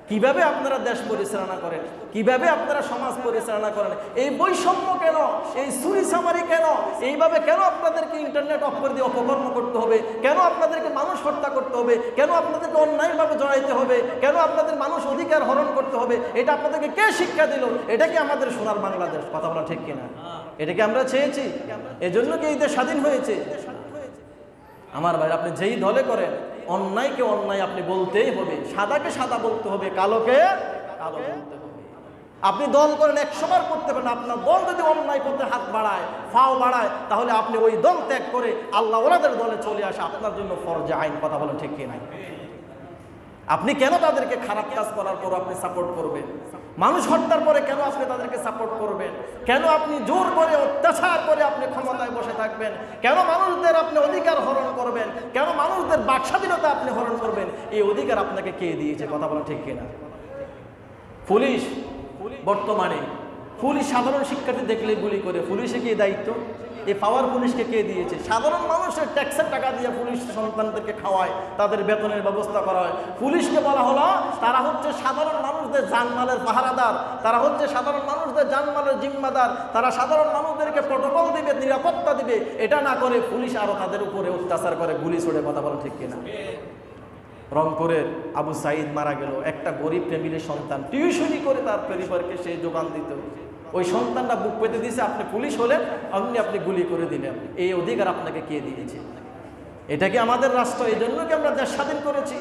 কিভাবে আপনারা দেশ পরিচালনা করেন, কিভাবে আপনারা সমাজ পরিচালনা করেন? এই বৈষম্য কেন, এই চুরি চামারি কেন, এইভাবে কেন আপনাদেরকে ইন্টারনেট অফ করে দিয়ে অপকর্ম করতে হবে? কেন আপনাদেরকে মানুষ হত্যা করতে হবে? কেন আপনাদেরকে অন্যায়ভাবে জড়াইতে হবে? কেন আপনাদের মানুষ অধিকার হরণ করতে হবে? এটা আপনাদেরকে কে শিক্ষা দিল? এটা কি আমাদের সোনার বাংলাদেশ? কথা বলা ঠিক কিনা? এটা কি আমরা চেয়েছি? এজন্য কি এই দেশ স্বাধীন হয়েছে? আমার ভাই, আপনি যেই দলে করেন, অন্যায়কে অন্যায় আপনি বলতেই হবে, সাদাকে সাদা বলতে হবে, কালোকে কালো বলতে হবে। আপনি দল করেন 100 বার করতে পারেন, আপনার দল যদি অন্যায় করতে হাত বাড়ায়, ফাও বাড়ায়, তাহলে আপনি ওই দল ত্যাগ করে আল্লাহ ওয়ালাদের দলে চলে আসা আপনার জন্য ফরজে আইন। কথা বলেন ঠিক কিনা? আপনি কেন তাদেরকে খারাপ কাজ করার পর আপনি সাপোর্ট করবেন? মানুষ হত্যার পরে কেন আপনি তাদেরকে সাপোর্ট করবেন? কেন আপনি জোর করে অত্যাচার করে আপনি ক্ষমতায় বসে থাকবেন? কেন মানুষদের আপনি অধিকার হরণ করবেন? কেন মানুষদের বাকস্বাধীনতা আপনি হরণ করবেন? এই অধিকার আপনাকে কে দিয়েছে? কথা বলা ঠিক কিনা? পুলিশ বর্তমানে পুলিশ সাধারণ শিক্ষার্থী দেখলে গুলি করে, পুলিশে কি দায়িত্ব? এই পাওয়ার পুলিশকে কে দিয়েছে? সাধারণ মানুষের ট্যাক্সের টাকা দিয়ে পুলিশ সন্তানদেরকে খাওয়ায়, তাদের বেতনের ব্যবস্থা করা হয়। পুলিশকে বলা হলো তারা হচ্ছে সাধারণ মানুষদের জানমালের পাহারাদার, তারা হচ্ছে সাধারণ মানুষদের জানমালের জিম্মাদার, তারা সাধারণ মানুষদেরকে প্রটোকল দিবে, নিরাপত্তা দিবে। এটা না করে পুলিশ আরো তাদের উপরে অত্যাচার করে, গুলি ছোড়ে। কথা বলা ঠিক কিনা? রংপুরের আবু সাইদ মারা গেল, একটা গরিব ফ্যামিলির সন্তান, টিউশনি করে তার পরিবারকে সে যোগান দিত। ওই সন্তানটা বুক পেতে দিয়েছে, আপনি পুলিশ হলেন, আপনি গুলি করে দিলেন। এই অধিকার আপনাকে কে দিয়েছে? এটা কি আমাদের রাষ্ট্র? এই জন্য কি আমরা দেশ স্বাধীন করেছি?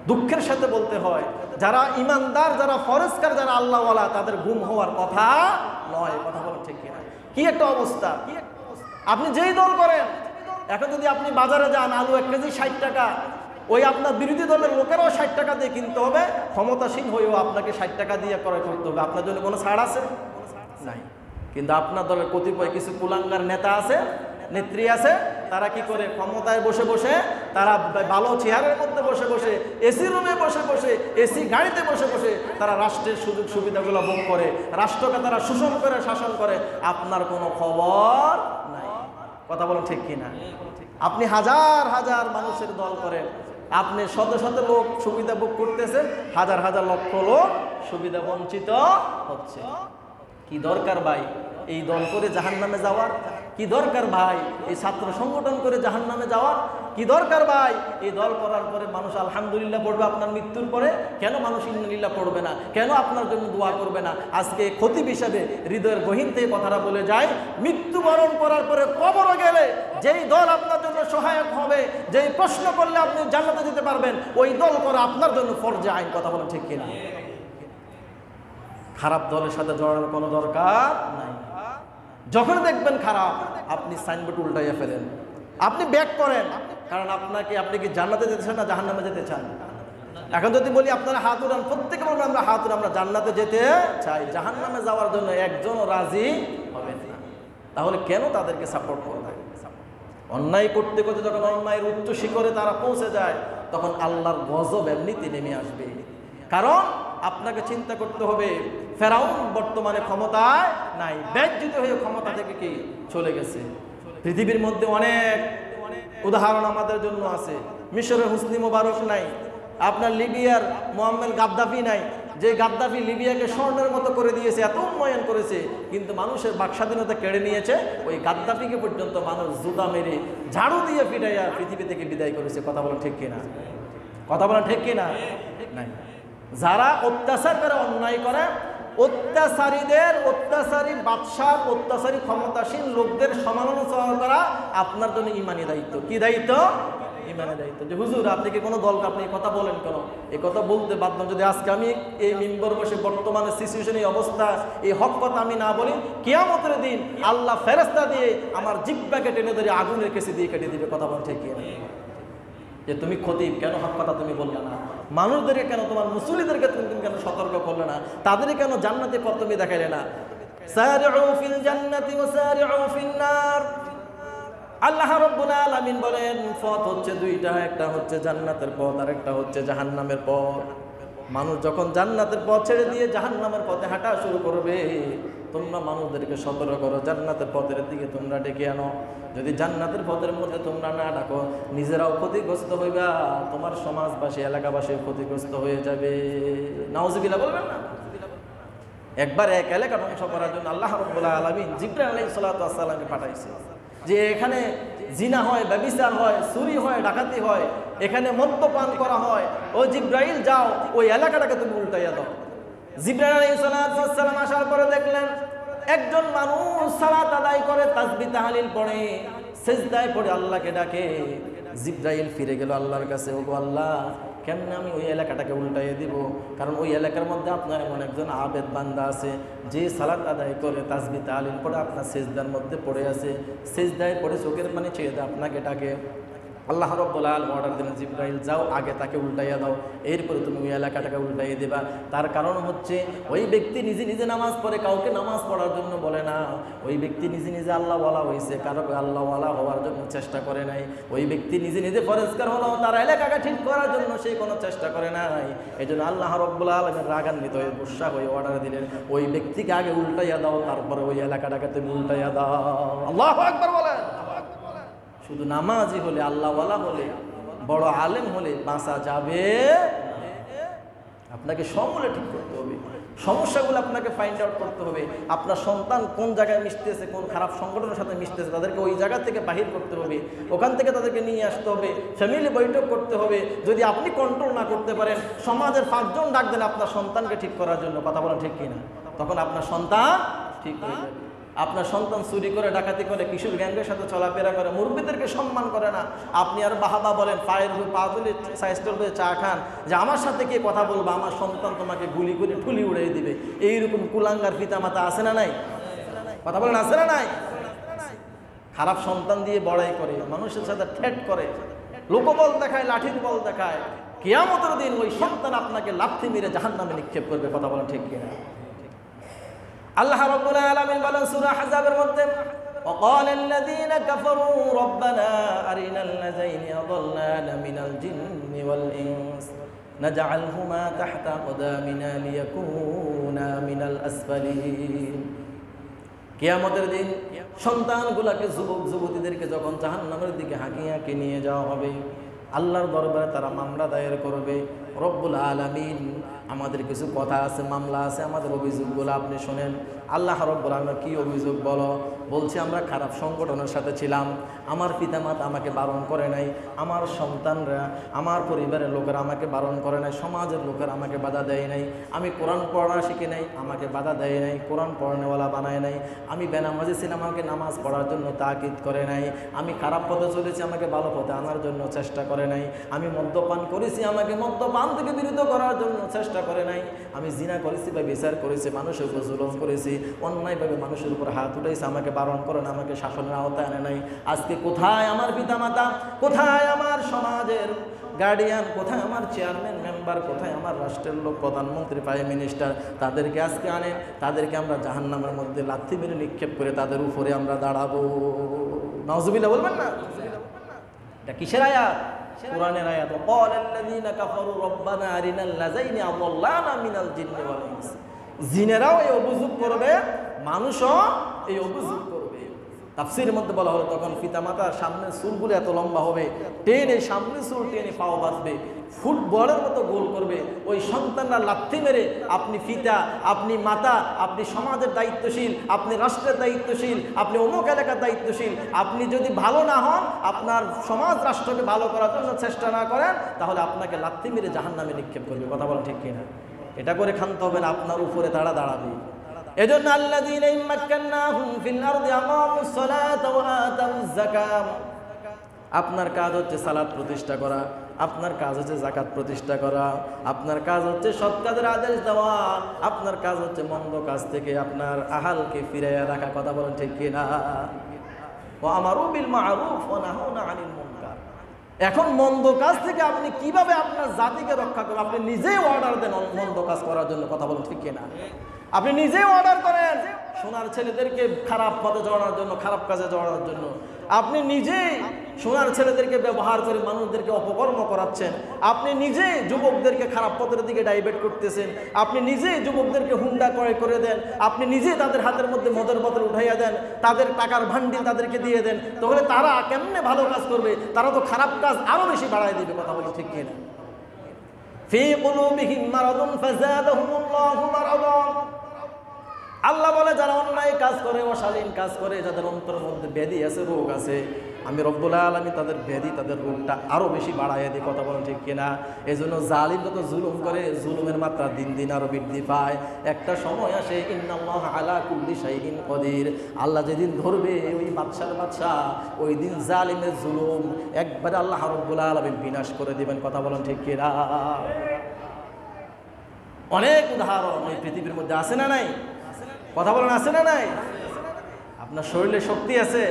দুঃখের সাথে বলতে হয়, যারা ইমানদার, যারা ফরেজগার, যারা আল্লাহওয়ালা, তাদের গুম হওয়ার কথা নয়। কথা বলা ঠিক কিনা? কি একটা অবস্থা! আপনি যেই দল করেন, এখন যদি আপনি বাজারে যান, আলু 1 কেজি 60 টাকা, ওই আপনার বিরোধী দলের লোকেরাও 60 টাকা দিয়ে কিনতে হবে, ক্ষমতাসীন হয়েও আপনাকে 60 টাকা দিয়ে ক্রয় করতে হবে। আপনার জন্য কোনো ছাড় আছে? নাই। কিন্তু আপনার দলের কতিপয় কিছু কুলাঙ্গার নেতা আছে, নেত্রী আছে, তারা কি করে? ক্ষমতায় বসে বসে, তারা ভালো চেয়ারের মধ্যে বসে বসে, এসি রুমে বসে বসে, এসি গাড়িতে বসে বসে তারা রাষ্ট্রের সুযোগ সুবিধাগুলো ভোগ করে, রাষ্ট্রকে তারা শোষণ করে, শাসন করে। আপনার কোনো খবর নাই। কথা বলেন ঠিক কিনা? আপনি হাজার হাজার মানুষের দল করেন, আপনি শত শত লোক সুবিধা ভোগ করতেছে, হাজার হাজার লক্ষ লোক সুবিধা বঞ্চিত হচ্ছে। কি দরকার ভাই এই দল করে জাহান্নামে যাওয়ার? কি দরকার ভাই এই ছাত্র সংগঠন করে জাহান্নামে যাওয়ার? কি দরকার ভাই এই দল করার পরে মানুষ আলহামদুলিল্লাহ পড়বে আপনার মৃত্যুর পরে? কেন মানুষ ইন্নালিল্লাহ পড়বে না? কেন আপনার জন্য দোয়া করবে না? আজকে খতিব হিসাবে হৃদয়ের গহীন থেকে কথাটা বলে যায়, মৃত্যুবরণ করার পরে কবরে গেলে যেই দল আপনার জন্য সহায়ক হবে, যেই প্রশ্ন করলে আপনি জান্নাতে যেতে পারবেন, ওই দল করা আপনার জন্য ফরজে আইন। কথা বলেন ঠিক কিনা? খারাপ দলের সাথে জড়ানোর কোনো দরকার নাই। যখন দেখবেন খারাপ, আপনি সাইনবোর্ড উল্টাইয়া ফেলেন, আপনি ব্যাক করেন। কারণ আপনি কি জান্নাতে যেতে চান না জাহান্নামে যেতে চান? এখন যদি বলি আপনারা হাত উঠান, প্রত্যেকে বলবেন আমরা হাত উঠান, আমরা জান্নাতে যেতে চাই। জাহান্নামে যাওয়ার জন্য একজনও রাজি হবেন না। তাহলে কেন তাদেরকে সাপোর্ট করবে? অন্যায় করতে করতে যখন অন্যায়ের উচ্চ শিখরে তারা পৌঁছে যায়, তখন আল্লাহর গজব এমনিতে নেমে আসবে। কারণ আপনাকে চিন্তা করতে হবে, ফেরাউন বর্তমানে ক্ষমতায় নাই, ব্যর্জিত হয়ে ক্ষমতা থেকে কি চলে গেছে। পৃথিবীর মধ্যে অনেক উদাহরণ আমাদের জন্য আছে। মিশরের হুসনি মোবারক নাই, আপনার লিবিয়ার মোহাম্মদ গাদ্দাফি নাই, যে গাদ্দাফি লিবিয়াকে স্বর্ণের মতো করে দিয়েছে, এত উন্নয়ন করেছে, কিন্তু মানুষের বাকস্বাধীনতা কেড়ে নিয়েছে। ওই গাদ্দাফিকে পর্যন্ত মানুষ জুতা মেরে, ঝাড়ু দিয়ে পিটাইয়া পৃথিবী থেকে বিদায় করেছে। কথা বলেন ঠিক কিনা? কথা বলেন ঠিক কিনা? নাই। যারা অত্যাচার করে, অন্যায় করে, অত্যাচারীদের, অত্যাচারী বাদশাহ, অত্যাচারী ক্ষমতাসীন লোকদের সমালোচনা করা আপনার জন্য ইমানি দায়িত্ব। কি দায়িত্ব? ইমানি দায়িত্ব। যে হুজুর আপনি কি কোনো দলকে আপনি কথা বলেন কেন? এই কথা বলতে বাধ্য। যদি আজকে আমি এই মিম্বর বসে বর্তমানে সিচুয়েশন, এই অবস্থা, এই হক কথা আমি না বলি, কিয়ামতের দিন আল্লাহ ফেরেশতা দিয়ে আমার জিহ্বাকে টেনে ধরে আগুনের কেসি দিয়ে কেটে দিবে। কথা বল ঠিক কিনা? যে তুমি খতিব, কেন হক কথা তুমি বললে না? মানুষদেরকে কেন, তোমার মুসল্লিদেরকে তুমি কেন সতর্ক করলে না? তাদের কেন জান্নাতের পথ তুমি দেখাইলে না? সারিউ ফিল জান্নাতি ওয়া সারিউ ফিন নার। আল্লাহ রাব্বুল আলামিন বলেন পথ হচ্ছে দুইটা, একটা হচ্ছে জান্নাতের পথ আর একটা হচ্ছে জাহান্নামের পথ। মানুষ যখন জান্নাতের পথ ছেড়ে দিয়ে জাহান্নামের পথে হাঁটা শুরু করবে, তোমরা মানুষদেরকে সতর্ক করো, জান্নাতের পথের দিকে তোমরা ডেকে আনো। যদি জান্নাতের পথের মধ্যে তোমরা না ডাকো, নিজেরাও ক্ষতিগ্রস্ত হইবা, তোমার সমাজবাসী, এলাকাবাসী ক্ষতিগ্রস্ত হয়ে যাবে। নাউজুবিল্লাহ বলবেন না? একবার এক এলাকা ধ্বংস করার জন্য আল্লাহ রাব্বুল আলামিন জিবরাইল আলাইহিস সালাতু ওয়াস সালামকে পাঠাইছে, যে এখানে জিনা হয়, ব্যভিচার হয়, চুরি হয়, ডাকাতি হয়, এখানে মদ্যপান করা হয়। ও জিবরাইল যাও, ওই এলাকাটাকে তুমি উল্টাইয়া দাও। জিবরাইল আলাইহিস সালাতু ওয়াস সালাম আসার পরে দেখলেন একজন মানুষ সালাত আদায় করে, তাসবিহ তাহলিল পড়ে, সিজদায় পড়ে আল্লাহকে ডাকে। জিবরাইল ফিরে গেল আল্লাহর কাছে, ওগো আল্লাহ, কেমনে আমি ওই এলাকাটাকে উল্টাইয়ে দিব? কারণ ওই এলাকার মধ্যে আপনার এমন একজন আবেদ বান্দা আছে, যে সালাত আদায় করে, তাসবিহ তাহলিল পড়ে, আপনার সিজদার মধ্যে পড়ে আছে, সিজদায় পড়ে চোখের পানি ছেড়ে দেয়, আপনাকে ডাকে। আল্লাহ রাব্বুল আলামিন অর্ডার দিলেন, জিবরাইল যাও আগে তাকে উল্টাইয়া দাও, এরপরে তুমি ওই এলাকাটাকে উল্টাইয়ে দেবা। তার কারণ হচ্ছে ওই ব্যক্তি নিজে নিজে নামাজ পড়ে, কাউকে নামাজ পড়ার জন্য বলে না। ওই ব্যক্তি নিজে নিজে আল্লাহওয়ালা হয়েছে, কারো আল্লাহওয়ালা হওয়ার জন্য চেষ্টা করে নাই। ওই ব্যক্তি নিজে নিজে ফরেজগার হলো, তার এলাকাকে ঠিক করার জন্য সে কোনো চেষ্টা করে নাই। এই জন্য আল্লাহ রাব্বুল আলামিন রাগান্বিত হয়ে গুসা হয়ে অর্ডার দিলেন, ওই ব্যক্তিকে আগে উল্টাইয়া দাও, তারপরে ওই এলাকাটাকে তুমি উল্টাইয়া দাও। আল্লাহু আকবার বলেন। শুধু নামাজি হলে, আল্লাহওয়ালা হলে, বড় আলেম হলে বাঁচা যাবে? আপনাকে সমূলে ঠিক করতে হবে, সমস্যাগুলো আপনাকে ফাইন্ড আউট করতে হবে। আপনার সন্তান কোন জায়গায় মিশতেছে, কোন খারাপ সংগঠনের সাথে মিশতেছে, তাদেরকে ওই জায়গা থেকে বাহির করতে হবে, ওখান থেকে তাদেরকে নিয়ে আসতে হবে, ফ্যামিলি বৈঠক করতে হবে। যদি আপনি কন্ট্রোল না করতে পারেন, সমাজের 5 জন ডাক দেন আপনার সন্তানকে ঠিক করার জন্য, কথা বলেন ঠিক কিনা? তখন আপনার সন্তান ঠিক হয়ে যাবে। আপনার সন্তান চুরি করে, ডাকাতি করে, কিশোর গ্যাংয়ের সাথে চলাফেরা করে, মুরব্বীদেরকে সম্মান করে না, আপনি আর বাহাবা বলেন, পায়ের উপর পা তুলে সাইস্টোর করে চা খান, যে আমার সাথে কে কথা বলবো, আমার সন্তান তোমাকে গুলি করে ঠুলি উড়িয়ে দিবে। এইরকম কুলাঙ্গার পিতা মাতা আছে না নাই? কথা বলেন আছে না নাই? খারাপ সন্তান দিয়ে বড়াই করে, মানুষের সাথে ঠেট করে, লোকবল দেখায়, লাঠির বল দেখায়। কিয়ামতের দিন ওই সন্তান আপনাকে লাথি মেরে জাহান্নামে নিক্ষেপ করবে। কথা বলেন ঠিক কিনা? আল্লাহ রাব্বুল আলামিন বলেন সূরা আহজাবের মধ্যে, وقال الذين كفروا ربنا أرنا الذين أضلانا من الجن والإنس نجعلهما تحت أقدامنا ليكونا من الأسفلين। কিয়ামতের দিন সন্তানগুলোকে, যুবক যুবতীদেরকে যখন জাহান্নামের দিকে হাঁকিয়ে হাঁকিয়ে নিয়ে যাওয়া হবে, আল্লাহর দরবারে তারা মামলা দায়ের করবে, রব্বুল আলামিন আমাদের কিছু কথা আছে, মামলা আছে, আমাদের অভিযোগগুলো আপনি শোনেন। আল্লাহ রব্বুল আলামিন কি অভিযোগ বলো? বলছে আমরা খারাপ সংগঠনের সাথে ছিলাম, আমার পিতামাতা আমাকে বারণ করে নাই, আমার সন্তানরা, আমার পরিবারের লোকেরা আমাকে বারণ করে নাই, সমাজের লোকেরা আমাকে বাধা দেয় নাই, আমি কোরআন পড়া শিখি নাই, আমাকে বাধা দেয় নাই, কোরআন পড়ানেওয়ালা বানায় নাই, আমি বেনামাজি ছিলাম, আমাকে নামাজ পড়ার জন্য তাকিদ করে নাই, আমি খারাপ পথে চলেছি, আমাকে ভালো পথে আনার জন্য চেষ্টা করে নাই, আমি মদ্যপান করেছি, আমাকে মদ্যপান থেকে বিরত করার জন্য চেষ্টা করে নাই, আমি জিনা করেছি বা বিচার করেছি, মানুষের উপর জুলুম করেছি, অন্যায়ভাবে মানুষের উপর হাত উঠাইছে, আমাকে বারণ করে না, আমাকে শাসনের আওতায় আনে নাই। আজকে কোথায় আমার পিতামাতা, কোথায় আমার সমাজের গার্ডিয়ান, কোথায় আমার চেয়ারম্যান মেম্বার, কোথায় আমার রাষ্ট্রের লোক, প্রধানমন্ত্রী, প্রাইম মিনিস্টার? তাদেরকে আজকে আনেন, তাদেরকে আমরা জাহান্নামের মধ্যে লাথি মেরে নিক্ষেপ করে তাদের উপরে আমরা দাঁড়াবো। নাউজুবিল্লাহ বলবেন না? এটা কিসের আয়াত? কোরআনের আয়াত। ওয়াকালাল্লাযীনা কাফারু রব্বানা আরিনাল্লাযাইনি আযাল্লানা মিনাল জিন্নি ওয়াল ইনস। জিনেরাও এই অভিযোগ করবে, মানুষও এই অভিযোগ করবে। তাফসীরের মধ্যে বলা হলো, তখন পিতামাতার সামনের চুলগুলো এত লম্বা হবে, টেনে সামনের চুল টেনে পাও বাঁধবে, ফুটবলের মতো গোল করবে। ওই সন্তানরা লাথি মেরে, আপনি পিতা, আপনি মাতা, আপনি সমাজের দায়িত্বশীল, আপনি রাষ্ট্রের দায়িত্বশীল, আপনি অমুক এলাকার দায়িত্বশীল, আপনি যদি ভালো না হন, আপনার সমাজ রাষ্ট্রকে ভালো করার জন্য চেষ্টা না করেন, তাহলে আপনাকে লাথি মেরে জাহান্নামে নিক্ষেপ করবে। কথা বলা ঠিক কিনা? এটা করে ক্ষান্ত হবে না, আপনার উপরে তারা দাঁড়াবে। এজন্য আল্লাযীনা ইম্মাক্কান্নাহুম ফিল আরদি আকামুস সালাতা ওয়া আতাউজ যাকাত। আপনার কাজ হচ্ছে সালাত প্রতিষ্ঠা করা, আপনার কাজ হচ্ছে যাকাত প্রতিষ্ঠা করা, আপনার কাজ হচ্ছে সৎ কাজের আদেশ দেওয়া, আপনার কাজ হচ্ছে মন্দ কাজ থেকে আপনার আহালকে ফিরাইয়া রাখা। কথা বলেন ঠিক কিনা? ওয়া আমারু বিল মা'রুফ ওয়া নাহাউনা আনিল মুনকার। এখন মন্দ কাজ থেকে আপনি কিভাবে আপনার জাতিকে রক্ষা করবেন? আপনি নিজেই অর্ডার দেন মন্দ কাজ করার জন্য। কথা বলেন ঠিক কিনা? আপনি নিজেই অর্ডার করেন সোনার ছেলেদেরকে খারাপ পথে জড়ানোর জন্য, খারাপ কাজে জড়ানোর জন্য। আপনি নিজেই সোনার ছেলেদেরকে ব্যবহার করে মানুষদেরকে অপকর্ম করাচ্ছেন। আপনি নিজেই যুবকদেরকে খারাপ পথের দিকে ডাইভার্ট করতেছেন। আপনি নিজেই যুবকদেরকে হুন্ডা ক্রয় করে দেন। আপনি নিজেই তাদের হাতের মধ্যে মদের বোতল উঠাইয়া দেন, তাদের টাকার ভান্ডিল তাদেরকে দিয়ে দেন। তাহলে তারা কেমনে ভালো কাজ করবে? তারা তো খারাপ কাজ আরো বেশি বাড়ায় দিবে। কথা বলি ঠিক কিনা? ফি কুলুবিহিম মারাদুন ফাযাদাহুমুল্লাহু মারাদা। আল্লাহ বলে, যারা অন্যায় কাজ করে, অশালীন কাজ করে, যাদের অন্তরের মধ্যে ব্যাধি আছে, রোগ আছে, আমি রব্বুল আলামিন তাদের ব্যাধি, তাদের রোগটা আরো বেশি বাড়াইয়া দিই। কথা বলেন ঠিক কিনা? এই জন্য জালিম যত জুলুম করে, জুলুমের মাত্রা দিন দিন আরো বৃদ্ধি পায়। একটা সময় আসে, ইন্নাল্লাহা আলা কুল্লি শাইইন কদির। আল্লাহ যেদিন ধরবে ওই বাদশার বাদশাহ, ওই দিন জালিমের জুলুম একবারে আল্লাহ রব্বুল আলামিন বিনাশ করে দিবেন। কথা বলেন ঠিক কিনা? অনেক উদাহরণ এই পৃথিবীর মধ্যে আছে না নাই? কথা বলেন আছে না নাই? আপনার শরীরে শক্তি আছে,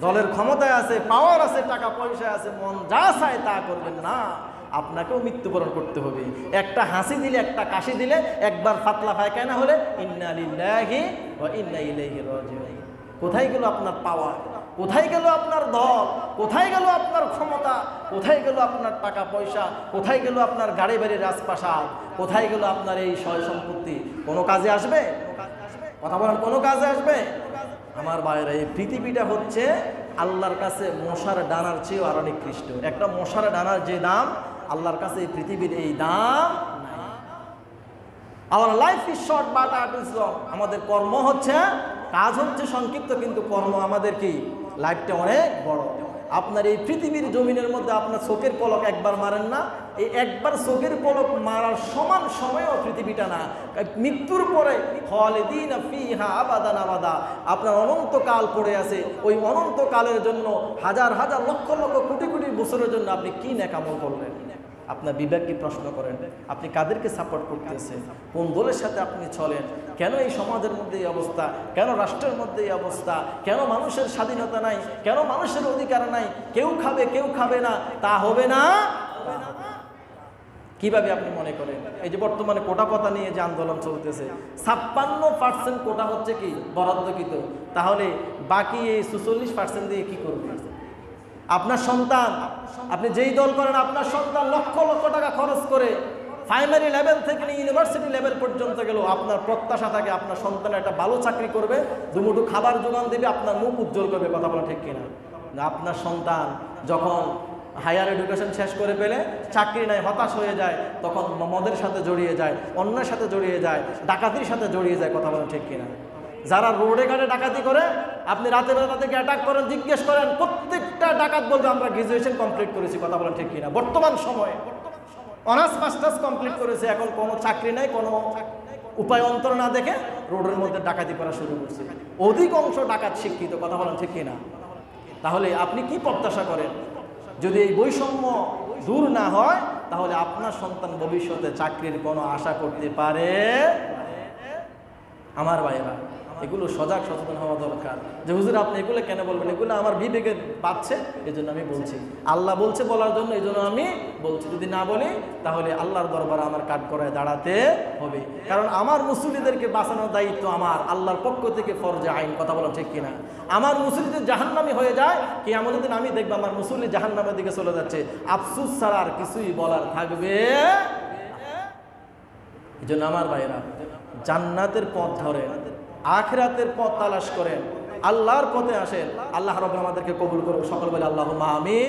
দলের ক্ষমতায় আছে, পাওয়ার আছে, টাকা পয়সা আছে, মন যা চায় তা করবেন না, আপনাকেও মৃত্যুবরণ করতে হবে। একটা হাসি দিলে, একটা কাশি দিলে, একবার পাতলা পায়খানা হলে ইন্না লিল্লাহি ওয়া ইন্না ইলাইহি রাজিউন। কোথায় গেল আপনার পাওয়ার? কোথায় গেল আপনার দল? কোথায় গেল আপনার ক্ষমতা? কোথায় গেল আপনার টাকা পয়সা? কোথায় গেল আপনার গাড়ি বাড়ি রাজপ্রাসাদ? কোথায় গেল আপনার এই সয় সম্পত্তি? কোনো কাজে আসবে? কথা বলেন, কোনো কাজে আসবে? আমার ভাইরা, এই পৃথিবীটা হচ্ছে আল্লাহর কাছে মশার ডানার চেয়েও আরো নিকৃষ্ট। একটা মশার ডানার যে দাম, আল্লাহর কাছে এই পৃথিবীর এই দাম নাই। Our life is short but art is long. আমাদের কর্ম হচ্ছে, কাজ হচ্ছে সংক্ষিপ্ত, কিন্তু কর্ম আমাদের কি লাইফটা অনেক বড়। আপনার এই পৃথিবীর জমিনের মধ্যে আপনার চোখের পলক একবার মারেন না, এই একবার চোখের পলক মারার সমান সময়ও পৃথিবীটা না। মৃত্যুর পরে খালিদিনা ফিহা আবাদান আবাদা, আপনার অনন্তকাল পড়ে আছে। ওই অনন্তকালের জন্য হাজার হাজার লক্ষ লক্ষ কোটি কোটি বছরের জন্য আপনি কি নেকামল করলেন? আপনার বিবেককে প্রশ্ন করেন, আপনি কাদেরকে সাপোর্ট করতেছেন? কোন দলের সাথে আপনি চলেন? কেন এই সমাজের মধ্যে এই অবস্থা? কেন রাষ্ট্রের মধ্যে এই অবস্থা? কেন মানুষের স্বাধীনতা নাই? কেন মানুষের অধিকার নাই? কেউ খাবে, কেউ খাবে না, তা হবে না। কিভাবে আপনি মনে করেন? এই যে বর্তমানে কোটা পথা নিয়ে যে আন্দোলন চলতেছে, 56% কোটা হচ্ছে কি বরাদ্দকৃত, তাহলে বাকি এই 46% দিয়ে কি করবে? আপনার সন্তান, আপনি যেই দল করেন, আপনার সন্তান লক্ষ লক্ষ টাকা খরচ করে প্রাইমারি লেভেল থেকে নিয়ে ইউনিভার্সিটি লেভেল পর্যন্ত গেল, আপনার প্রত্যাশা থাকে আপনার সন্তান একটা ভালো চাকরি করবে, দুমুঠো খাবার যোগান দেবে, আপনার মুখ উজ্জ্বল করবে। কথা বলা ঠিক কিনা? আপনার সন্তান যখন হায়ার এডুকেশন শেষ করে পেলে চাকরি নাই, হতাশ হয়ে যায়, তখন মদের সাথে জড়িয়ে যায়, অন্যের সাথে জড়িয়ে যায়, ডাকাতির সাথে জড়িয়ে যায়। কথা বলা ঠিক কিনা? যারা রোডে ঘাটে ডাকাতি করে, আপনি রাতে বেলা তাদেরকে অ্যাটাক করেন, জিজ্ঞেস করেন, প্রত্যেকটা ডাকাত বলবে আমরা গ্রাজুয়েশন কমপ্লিট করেছি। কথা বলেন ঠিক কিনা? বর্তমান সময়ে অনার্স মাস্টার্স কমপ্লিট করেছে, এখন কোনো চাকরি নাই, কোনো উপায় অন্তর না দেখে রোডের মধ্যে ডাকাতি করা শুরু করছে। অধিকাংশ ডাকাত শিক্ষিত। কথা বলেন ঠিক কিনা? তাহলে আপনি কি প্রত্যাশা করেন? যদি এই বৈষম্য দূর না হয়, তাহলে আপনার সন্তান ভবিষ্যতে চাকরির কোনো আশা করতে পারে? আমার ভাইরা, এগুলো সজাগ সচেতন হওয়া দরকার। যে হুজুর আপনি এগুলো কেন বলবেন? এগুলো আমার বিবেকে পাচ্ছে, এই জন্য আমি বলছি। আল্লাহ বলছে বলার জন্য, এই জন্য আমি বলছি। যদি না বলি তাহলে আল্লাহর দরবারে আমার কাঠ করায় দাঁড়াতে হবে। কারণ আমার মুসল্লিদেরকে বাঁচানোর দায়িত্ব আমার, আল্লাহর পক্ষ থেকে ফরজে আইন। কথা বলা ঠিক কিনা? আমার মুসল্লিদের জাহান্নামী হয়ে যায়, কিয়ামতের দিন আমি দেখবো আমার মুসল্লি জাহান্নামের দিকে চলে যাচ্ছে, আফসোস ছাড়া আর কিছুই বলার থাকবে। এই জন্য আমার ভাইরা, জান্নাতের পথ ধরেন, আখিরাতের পথ তালাশ করেন, আল্লাহর পথে আসেন। আল্লাহ রাব্বুল আমাদেরকে কবুল করুন। সকল বলে আল্লাহুম্মা আমিন।